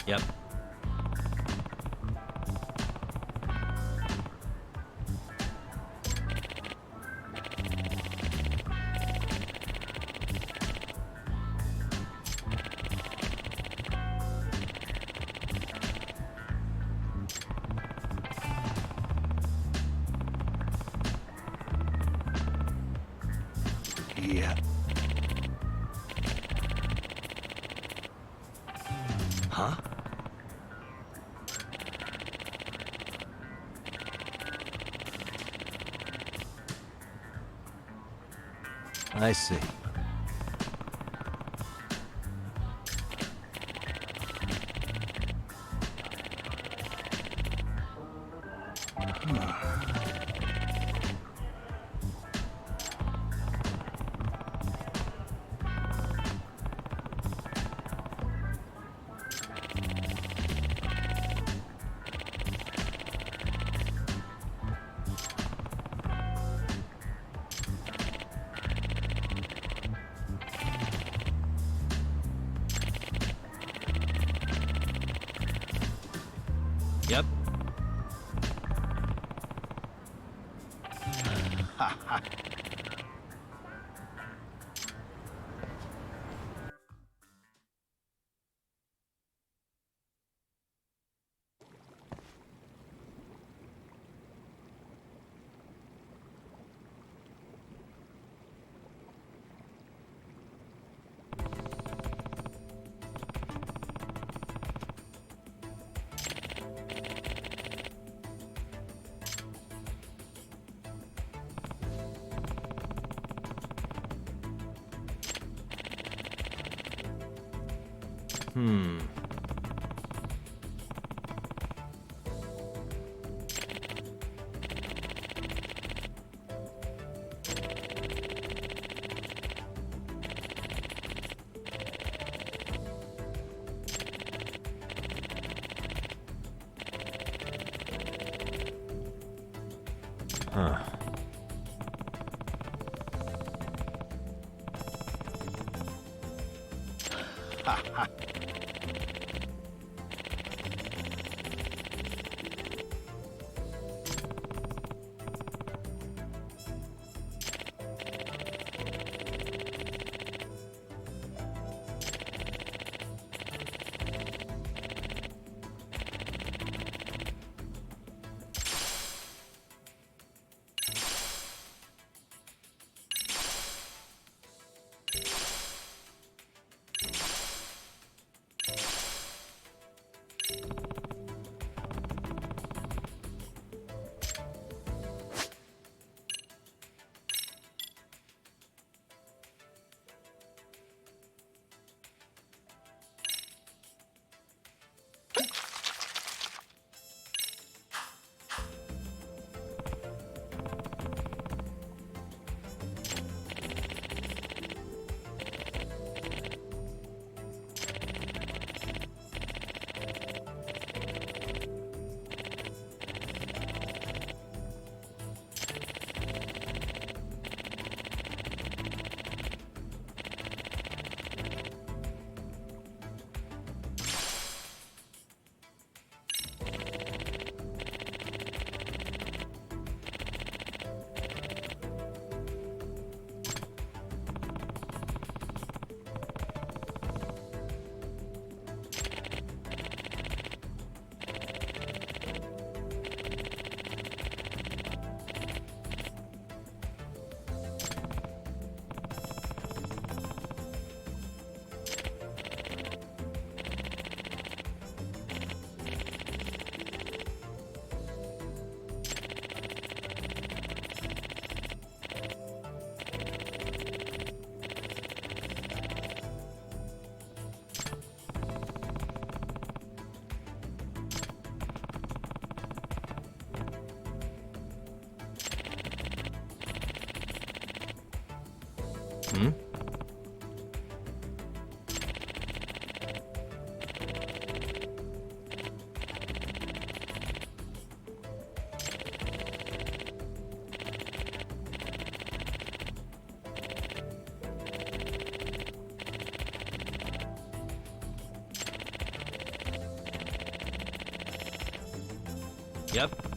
Yep. Yeah. Huh? I see. Yep. Huh. Hmm? Yep.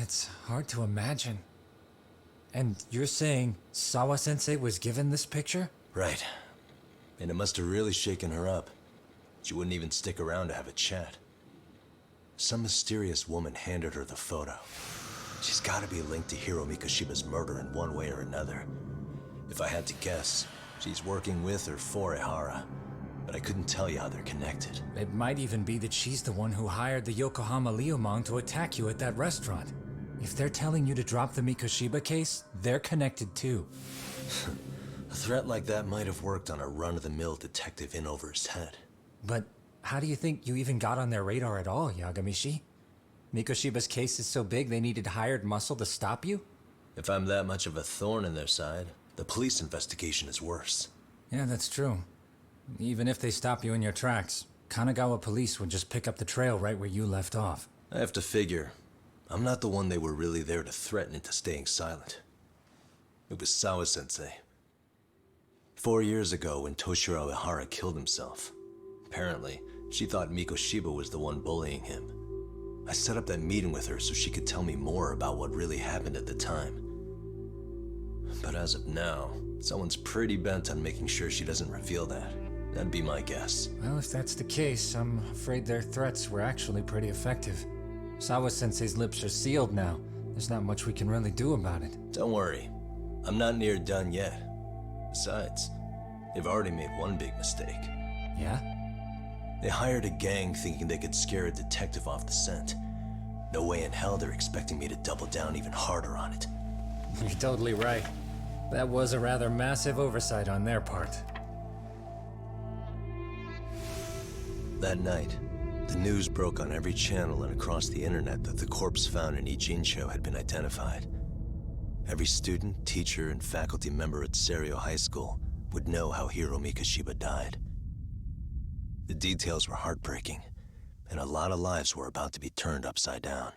It's hard to imagine. And you're saying Sawa Sensei was given this picture? Right. And it must have really shaken her up. She wouldn't even stick around to have a chat. Some mysterious woman handed her the photo. She's gotta be linked to Hiro Mikoshiba's murder in one way or another. If I had to guess, she's working with or for Ehara. But I couldn't tell you how they're connected. It might even be that she's the one who hired the Yokohama Liumang to attack you at that restaurant. If they're telling you to drop the Mikoshiba case, they're connected too. A threat like that might have worked on a run-of-the-mill detective in over his head. But how do you think you even got on their radar at all, Yagami-shi? Mikoshiba's case is so big they needed hired muscle to stop you? If I'm that much of a thorn in their side, the police investigation is worse. Yeah, that's true. Even if they stop you in your tracks, Kanagawa police would just pick up the trail right where you left off. I have to figure, I'm not the one they were really there to threaten into staying silent. It was Sawa Sensei. 4 years ago when Toshiro Ehara killed himself, apparently, she thought Mikoshiba was the one bullying him. I set up that meeting with her so she could tell me more about what really happened at the time. But as of now, someone's pretty bent on making sure she doesn't reveal that. That'd be my guess. Well, if that's the case, I'm afraid their threats were actually pretty effective. Sawa Sensei's lips are sealed now. There's not much we can really do about it. Don't worry. I'm not near done yet. Besides, they've already made one big mistake. Yeah? They hired a gang thinking they could scare a detective off the scent. No way in hell they're expecting me to double down even harder on it. You're totally right. That was a rather massive oversight on their part. That night, the news broke on every channel and across the internet that the corpse found in Ijincho had been identified. Every student, teacher, and faculty member at Serio High School would know how Hiro Mikoshiba died. The details were heartbreaking, and a lot of lives were about to be turned upside down.